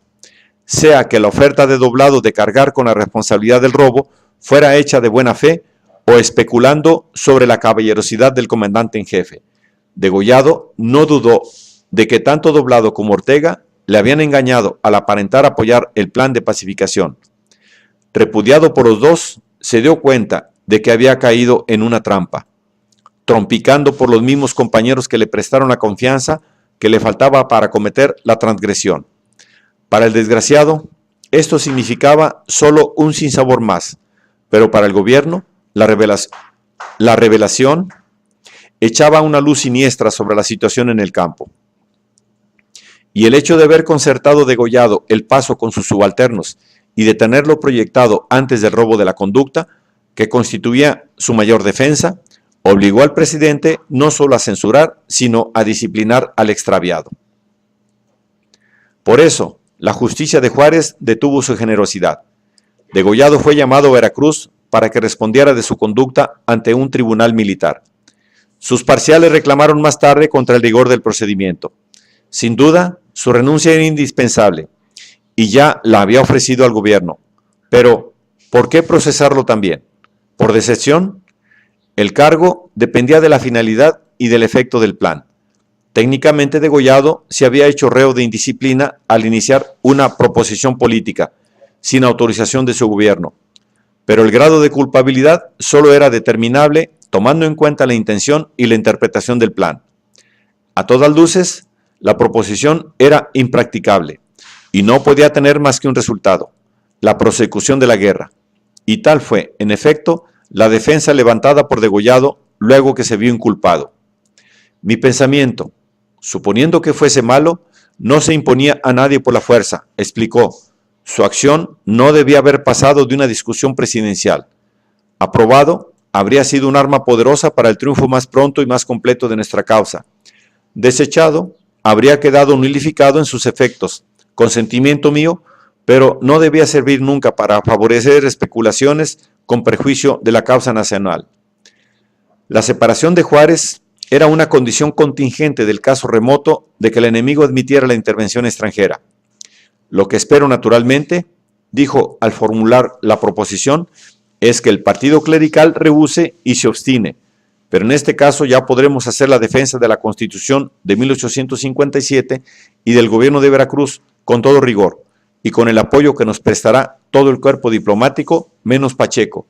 sea que la oferta de Doblado de cargar con la responsabilidad del robo fuera hecha de buena fe o especulando sobre la caballerosidad del comandante en jefe. Degollado no dudó de que tanto Doblado como Ortega le habían engañado al aparentar apoyar el plan de pacificación. Repudiado por los dos, se dio cuenta de que había caído en una trampa, trompicando por los mismos compañeros que le prestaron la confianza que le faltaba para cometer la transgresión. Para el desgraciado, esto significaba solo un sinsabor más, pero para el gobierno, la revelación echaba una luz siniestra sobre la situación en el campo. Y el hecho de haber concertado Degollado el paso con sus subalternos y de tenerlo proyectado antes del robo de la conducta, que constituía su mayor defensa, obligó al presidente no solo a censurar, sino a disciplinar al extraviado. Por eso, la justicia de Juárez detuvo su generosidad. Degollado fue llamado a Veracruz para que respondiera de su conducta ante un tribunal militar. Sus parciales reclamaron más tarde contra el rigor del procedimiento. Sin duda, su renuncia era indispensable y ya la había ofrecido al gobierno. Pero, ¿por qué procesarlo también? ¿Por decepción? El cargo dependía de la finalidad y del efecto del plan. Técnicamente Degollado se había hecho reo de indisciplina al iniciar una proposición política, sin autorización de su gobierno. Pero el grado de culpabilidad solo era determinable tomando en cuenta la intención y la interpretación del plan. A todas luces, la proposición era impracticable y no podía tener más que un resultado, la prosecución de la guerra. Y tal fue, en efecto, la defensa levantada por Degollado luego que se vio inculpado. Mi pensamiento, suponiendo que fuese malo, no se imponía a nadie por la fuerza, explicó. Su acción no debía haber pasado de una discusión presidencial. Aprobado, habría sido un arma poderosa para el triunfo más pronto y más completo de nuestra causa. Desechado, habría quedado nulificado en sus efectos, con sentimiento mío, pero no debía servir nunca para favorecer especulaciones con perjuicio de la causa nacional. La separación de Juárez era una condición contingente del caso remoto de que el enemigo admitiera la intervención extranjera. Lo que espero naturalmente, dijo al formular la proposición, es que el partido clerical rehúse y se obstine, pero en este caso ya podremos hacer la defensa de la Constitución de 1857 y del gobierno de Veracruz con todo rigor y con el apoyo que nos prestará todo el cuerpo diplomático, menos Pacheco,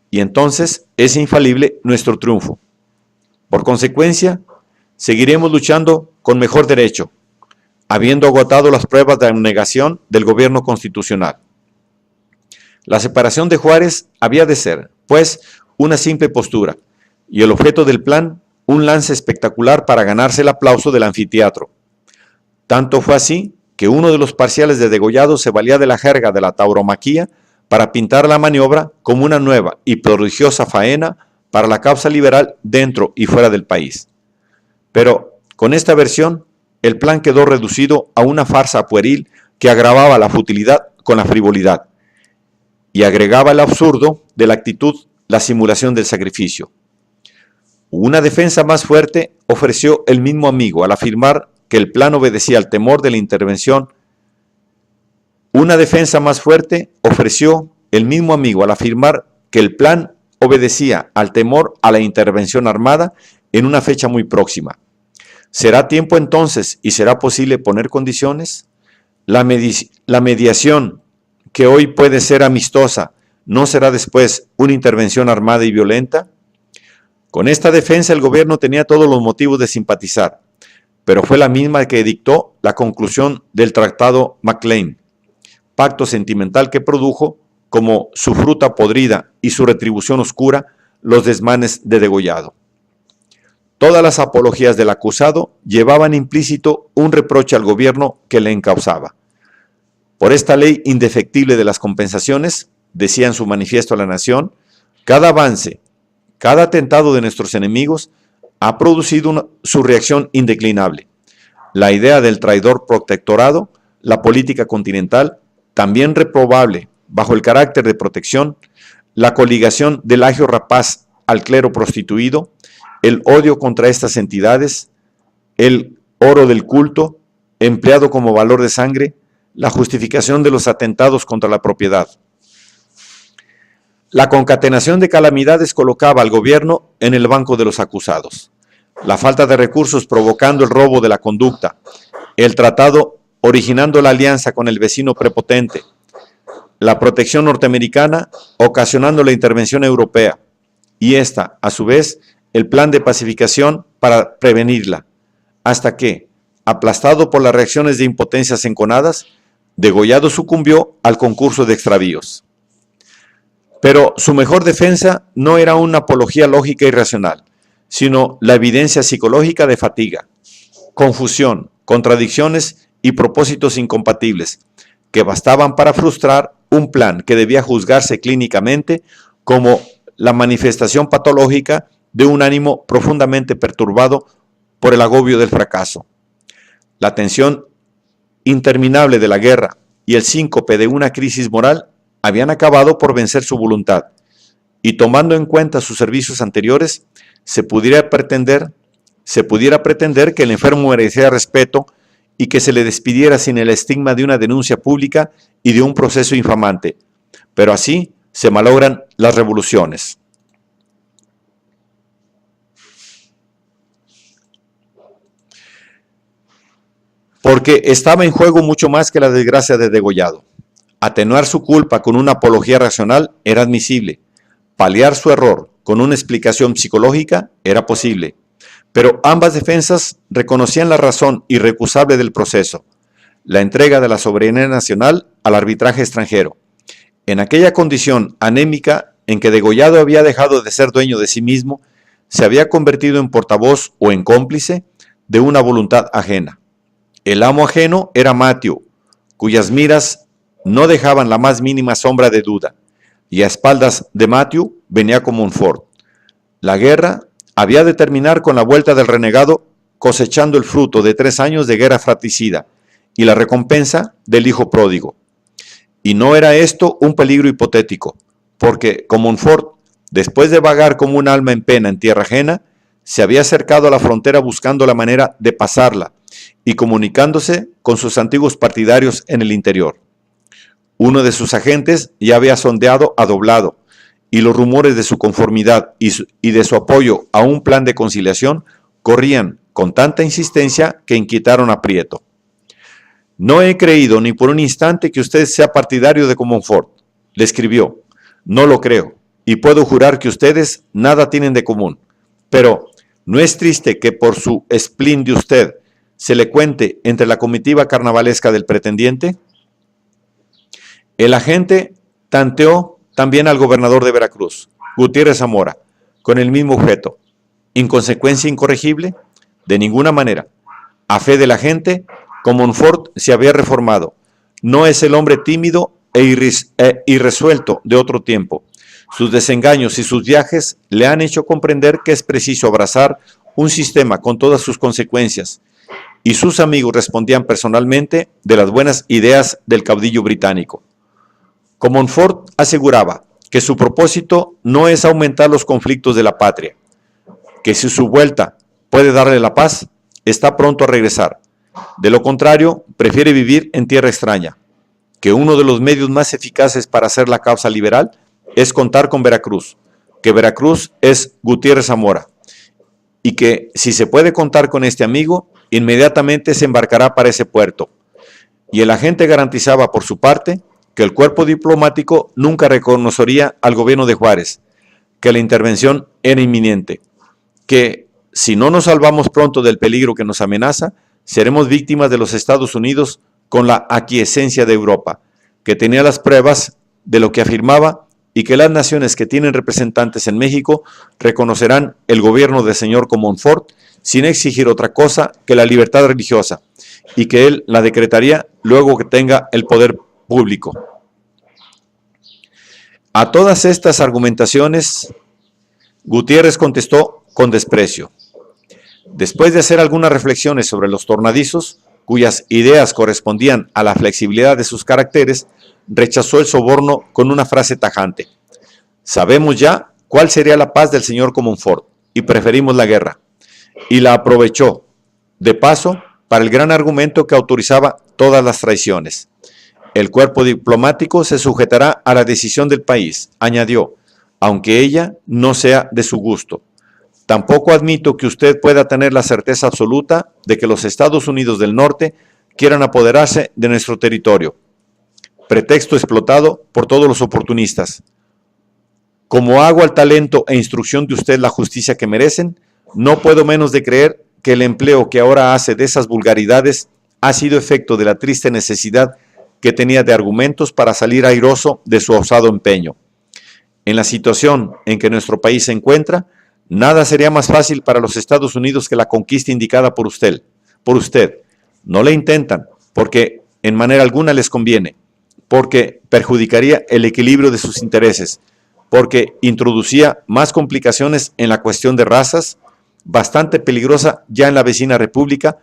y entonces es infalible nuestro triunfo. Por consecuencia, seguiremos luchando con mejor derecho, habiendo agotado las pruebas de abnegación del gobierno constitucional. La separación de Juárez había de ser, pues, una simple postura, y el objeto del plan, un lance espectacular para ganarse el aplauso del anfiteatro. Tanto fue así que uno de los parciales de Degollado se valía de la jerga de la tauromaquia para pintar la maniobra como una nueva y prodigiosa faena para la causa liberal dentro y fuera del país. Pero, con esta versión, el plan quedó reducido a una farsa pueril que agravaba la futilidad con la frivolidad y agregaba el absurdo de la actitud, la simulación del sacrificio. Una defensa más fuerte ofreció el mismo amigo al afirmar que el plan obedecía al temor de la intervención. Una defensa más fuerte ofreció el mismo amigo al afirmar que el plan obedecía al temor a la intervención armada en una fecha muy próxima. ¿Será tiempo entonces y será posible poner condiciones? La mediación, que hoy puede ser amistosa, ¿no será después una intervención armada y violenta? Con esta defensa el gobierno tenía todos los motivos de simpatizar, pero fue la misma que dictó la conclusión del Tratado Maclean, pacto sentimental que produjo como su fruta podrida y su retribución oscura los desmanes de Degollado. Todas las apologías del acusado llevaban implícito un reproche al gobierno que le encausaba. Por esta ley indefectible de las compensaciones, decía en su manifiesto a la nación, cada avance, cada atentado de nuestros enemigos ha producido su reacción indeclinable. la idea del traidor protectorado, la política continental, también reprobable bajo el carácter de protección, la coligación del agio rapaz al clero prostituido, el odio contra estas entidades, el oro del culto, empleado como valor de sangre, la justificación de los atentados contra la propiedad. La concatenación de calamidades colocaba al gobierno en el banco de los acusados. La falta de recursos provocando el robo de la conducta, el tratado originando la alianza con el vecino prepotente, la protección norteamericana ocasionando la intervención europea, y esta, a su vez, el plan de pacificación para prevenirla, hasta que, aplastado por las reacciones de impotencias enconadas, Degollado sucumbió al concurso de extravíos. Pero su mejor defensa no era una apología lógica y racional, sino la evidencia psicológica de fatiga, confusión, contradicciones y propósitos incompatibles, que bastaban para frustrar un plan que debía juzgarse clínicamente como la manifestación patológica de un ánimo profundamente perturbado por el agobio del fracaso. La tensión interminable de la guerra y el síncope de una crisis moral habían acabado por vencer su voluntad, y tomando en cuenta sus servicios anteriores, se pudiera pretender que el enfermo mereciera respeto y que se le despidiera sin el estigma de una denuncia pública y de un proceso infamante. Pero así se malogran las revoluciones. Porque estaba en juego mucho más que la desgracia de Degollado. Atenuar su culpa con una apología racional era admisible. Paliar su error con una explicación psicológica era posible. Pero ambas defensas reconocían la razón irrecusable del proceso, la entrega de la soberanía nacional al arbitraje extranjero. En aquella condición anémica en que Degollado había dejado de ser dueño de sí mismo, se había convertido en portavoz o en cómplice de una voluntad ajena. El amo ajeno era Matthew, cuyas miras no dejaban la más mínima sombra de duda, y a espaldas de Matthew venía Comonfort. La guerra había de terminar con la vuelta del renegado, cosechando el fruto de 3 años de guerra fratricida y la recompensa del hijo pródigo. Y no era esto un peligro hipotético, porque Comonfort, después de vagar como un alma en pena en tierra ajena, se había acercado a la frontera buscando la manera de pasarla y comunicándose con sus antiguos partidarios en el interior. Uno de sus agentes ya había sondeado a Doblado, y los rumores de su conformidad y de su apoyo a un plan de conciliación corrían con tanta insistencia que inquietaron a Prieto. No he creído ni por un instante que usted sea partidario de Comonfort, le escribió. No lo creo, y puedo jurar que ustedes nada tienen de común. Pero, ¿no es triste que por su spleen de usted se le cuente entre la comitiva carnavalesca del pretendiente? El agente tanteó también al gobernador de Veracruz, Gutiérrez Zamora, con el mismo objeto. ¿Inconsecuencia incorregible? De ninguna manera. A fe de la gente, Comonfort se había reformado. No es el hombre tímido e irresuelto de otro tiempo. Sus desengaños y sus viajes le han hecho comprender que es preciso abrazar un sistema con todas sus consecuencias, y sus amigos respondían personalmente de las buenas ideas del caudillo británico. Comonfort aseguraba que su propósito no es aumentar los conflictos de la patria, que si su vuelta puede darle la paz, está pronto a regresar. De lo contrario, prefiere vivir en tierra extraña, que uno de los medios más eficaces para hacer la causa liberal es contar con Veracruz, que Veracruz es Gutiérrez Zamora, y que si se puede contar con este amigo, inmediatamente se embarcará para ese puerto. Y el agente garantizaba por su parte que el cuerpo diplomático nunca reconocería al gobierno de Juárez, que la intervención era inminente, que si no nos salvamos pronto del peligro que nos amenaza, seremos víctimas de los Estados Unidos con la aquiescencia de Europa, que tenía las pruebas de lo que afirmaba y que las naciones que tienen representantes en México reconocerán el gobierno del señor Comonfort sin exigir otra cosa que la libertad religiosa, y que él la decretaría luego que tenga el poder público. A todas estas argumentaciones, Gutiérrez contestó con desprecio. Después de hacer algunas reflexiones sobre los tornadizos, cuyas ideas correspondían a la flexibilidad de sus caracteres, rechazó el soborno con una frase tajante: sabemos ya cuál sería la paz del señor Comonfort y preferimos la guerra. Y la aprovechó, de paso, para el gran argumento que autorizaba todas las traiciones. El cuerpo diplomático se sujetará a la decisión del país, añadió, aunque ella no sea de su gusto. Tampoco admito que usted pueda tener la certeza absoluta de que los Estados Unidos del Norte quieran apoderarse de nuestro territorio. Pretexto explotado por todos los oportunistas. Como hago al talento e instrucción de usted la justicia que merecen, no puedo menos de creer que el empleo que ahora hace de esas vulgaridades ha sido efecto de la triste necesidad que tenía de argumentos para salir airoso de su osado empeño. En la situación en que nuestro país se encuentra, nada sería más fácil para los Estados Unidos que la conquista indicada por usted. No la intentan, porque en manera alguna les conviene, porque perjudicaría el equilibrio de sus intereses, porque introducía más complicaciones en la cuestión de razas, bastante peligrosa ya en la vecina república,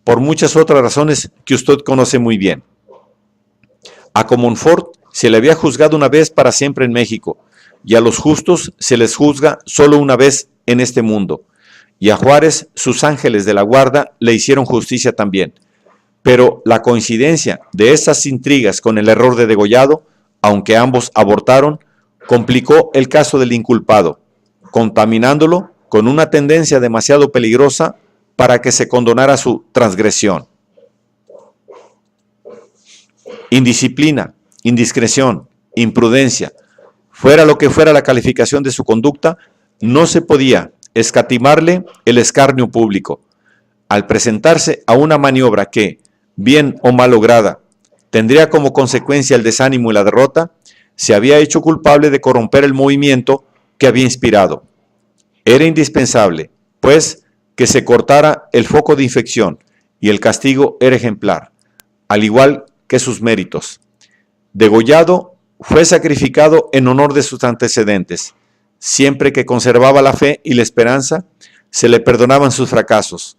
por muchas otras razones que usted conoce muy bien. A Comonfort se le había juzgado una vez para siempre en México, y a los justos se les juzga solo una vez en este mundo. Y a Juárez sus ángeles de la guarda le hicieron justicia también. Pero la coincidencia de estas intrigas con el error de Degollado, aunque ambos abortaron, complicó el caso del inculpado, contaminándolo con una tendencia demasiado peligrosa para que se condonara su transgresión. Indisciplina, indiscreción, imprudencia, fuera lo que fuera la calificación de su conducta, no se podía escatimarle el escarnio público. Al presentarse a una maniobra que, bien o mal lograda, tendría como consecuencia el desánimo y la derrota, se había hecho culpable de corromper el movimiento que había inspirado. Era indispensable, pues, que se cortara el foco de infección, y el castigo era ejemplar, al igual que sus méritos. Degollado fue sacrificado en honor de sus antecedentes. Siempre que conservaba la fe y la esperanza, se le perdonaban sus fracasos.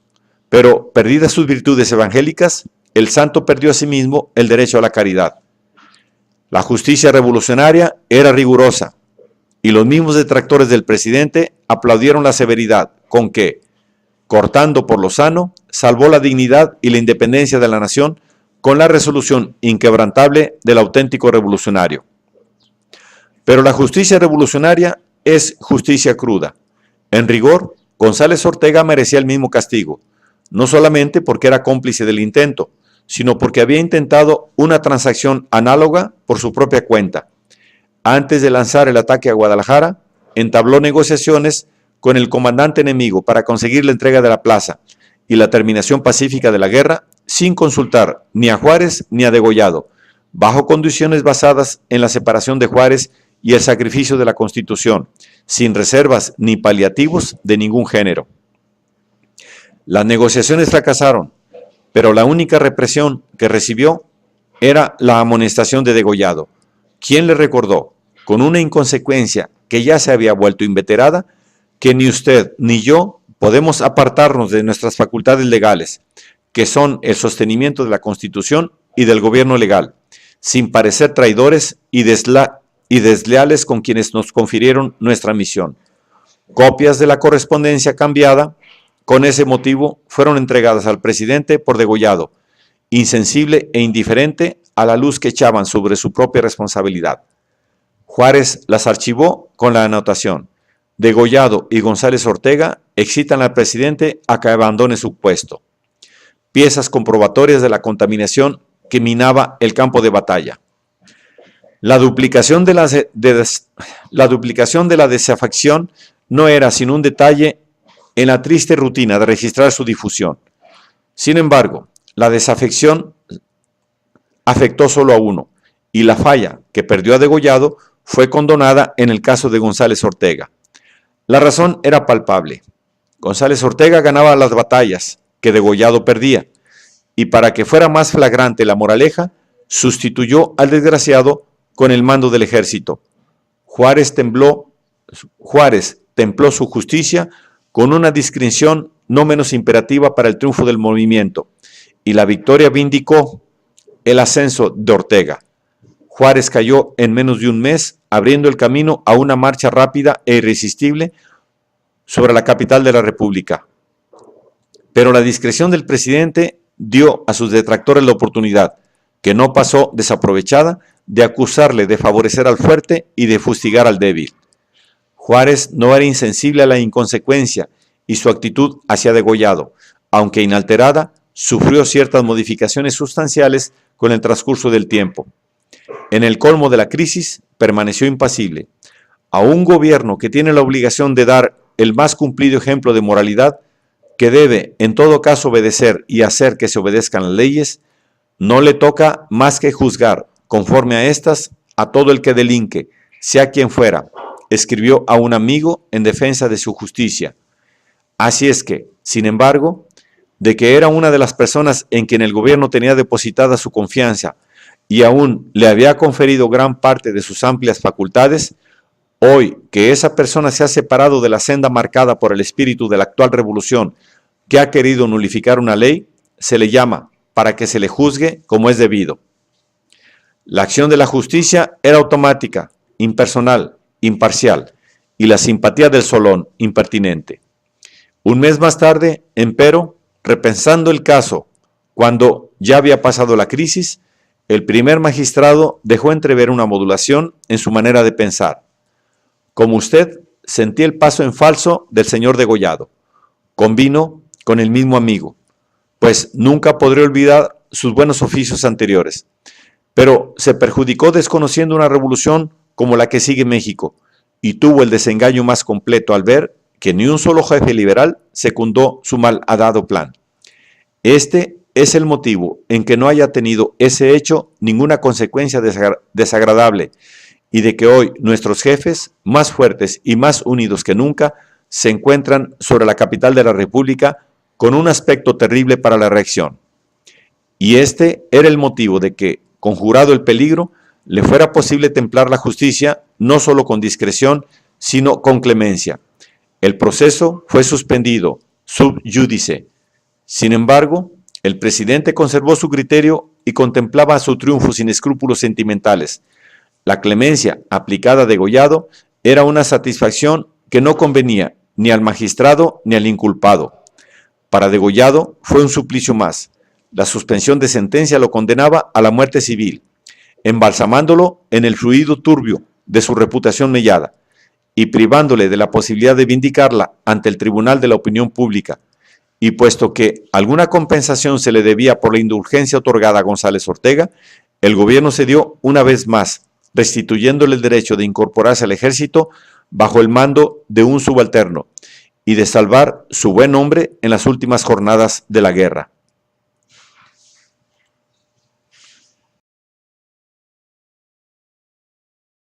Pero, perdidas sus virtudes evangélicas, el santo perdió asimismo el derecho a la caridad. La justicia revolucionaria era rigurosa, y los mismos detractores del presidente aplaudieron la severidad con que, cortando por lo sano, salvó la dignidad y la independencia de la nación con la resolución inquebrantable del auténtico revolucionario. Pero la justicia revolucionaria es justicia cruda. En rigor, González Ortega merecía el mismo castigo, no solamente porque era cómplice del intento, sino porque había intentado una transacción análoga por su propia cuenta. Antes de lanzar el ataque a Guadalajara, entabló negociaciones con el comandante enemigo para conseguir la entrega de la plaza y la terminación pacífica de la guerra, sin consultar ni a Juárez ni a Degollado, bajo condiciones basadas en la separación de Juárez y el sacrificio de la Constitución, sin reservas ni paliativos de ningún género. Las negociaciones fracasaron, pero la única represión que recibió era la amonestación de Degollado, quien le recordó, con una inconsecuencia que ya se había vuelto inveterada, que ni usted ni yo podemos apartarnos de nuestras facultades legales, que son el sostenimiento de la Constitución y del gobierno legal, sin parecer traidores y desleales con quienes nos confirieron nuestra misión. Copias de la correspondencia cambiada con ese motivo fueron entregadas al presidente por Degollado, insensible e indiferente a la luz que echaban sobre su propia responsabilidad. Juárez las archivó con la anotación: Degollado y González Ortega excitan al presidente a que abandone su puesto. Piezas comprobatorias de la contaminación que minaba el campo de batalla. La duplicación de la desafección no era sino un detalle en la triste rutina de registrar su difusión. Sin embargo, la desafección afectó solo a uno, y la falla que perdió a Degollado fue condonada en el caso de González Ortega. La razón era palpable. González Ortega ganaba las batallas que Degollado perdía, y para que fuera más flagrante la moraleja, sustituyó al desgraciado con el mando del ejército. Juárez templó su justicia con una discreción no menos imperativa para el triunfo del movimiento, y la victoria vindicó el ascenso de Ortega. Juárez cayó en menos de un mes, abriendo el camino a una marcha rápida e irresistible sobre la capital de la República. Pero la discreción del presidente dio a sus detractores la oportunidad, que no pasó desaprovechada, de acusarle de favorecer al fuerte y de fustigar al débil. Juárez no era insensible a la inconsecuencia y su actitud hacia Degollado, aunque inalterada, sufrió ciertas modificaciones sustanciales con el transcurso del tiempo. En el colmo de la crisis, permaneció impasible. A un gobierno que tiene la obligación de dar el más cumplido ejemplo de moralidad, que debe en todo caso obedecer y hacer que se obedezcan las leyes, no le toca más que juzgar, conforme a estas, a todo el que delinque, sea quien fuera, escribió a un amigo en defensa de su justicia. Así es que, sin embargo, de que era una de las personas en quien el gobierno tenía depositada su confianza y aún le había conferido gran parte de sus amplias facultades, hoy que esa persona se ha separado de la senda marcada por el espíritu de la actual revolución que ha querido nulificar una ley, se le llama para que se le juzgue como es debido. La acción de la justicia era automática, impersonal, imparcial, y la simpatía del Solón impertinente. Un mes más tarde, empero, repensando el caso, cuando ya había pasado la crisis, el primer magistrado dejó entrever una modulación en su manera de pensar. Como usted, sentí el paso en falso del señor Degollado. Convino con el mismo amigo, pues nunca podré olvidar sus buenos oficios anteriores. Pero se perjudicó desconociendo una revolución como la que sigue México, y tuvo el desengaño más completo al ver que ni un solo jefe liberal secundó su malhadado plan. Este es el motivo en que no haya tenido ese hecho ninguna consecuencia desagradable, y de que hoy nuestros jefes, más fuertes y más unidos que nunca, se encuentran sobre la capital de la República con un aspecto terrible para la reacción. Y este era el motivo de que, conjurado el peligro, le fuera posible templar la justicia no solo con discreción, sino con clemencia. El proceso fue suspendido sub judice. Sin embargo, el presidente conservó su criterio y contemplaba su triunfo sin escrúpulos sentimentales. La clemencia aplicada a Degollado era una satisfacción que no convenía ni al magistrado ni al inculpado. Para Degollado fue un suplicio más. La suspensión de sentencia lo condenaba a la muerte civil, embalsamándolo en el fluido turbio de su reputación mellada y privándole de la posibilidad de vindicarla ante el tribunal de la opinión pública. Y puesto que alguna compensación se le debía por la indulgencia otorgada a González Ortega, el gobierno cedió una vez más, restituyéndole el derecho de incorporarse al ejército bajo el mando de un subalterno y de salvar su buen nombre en las últimas jornadas de la guerra.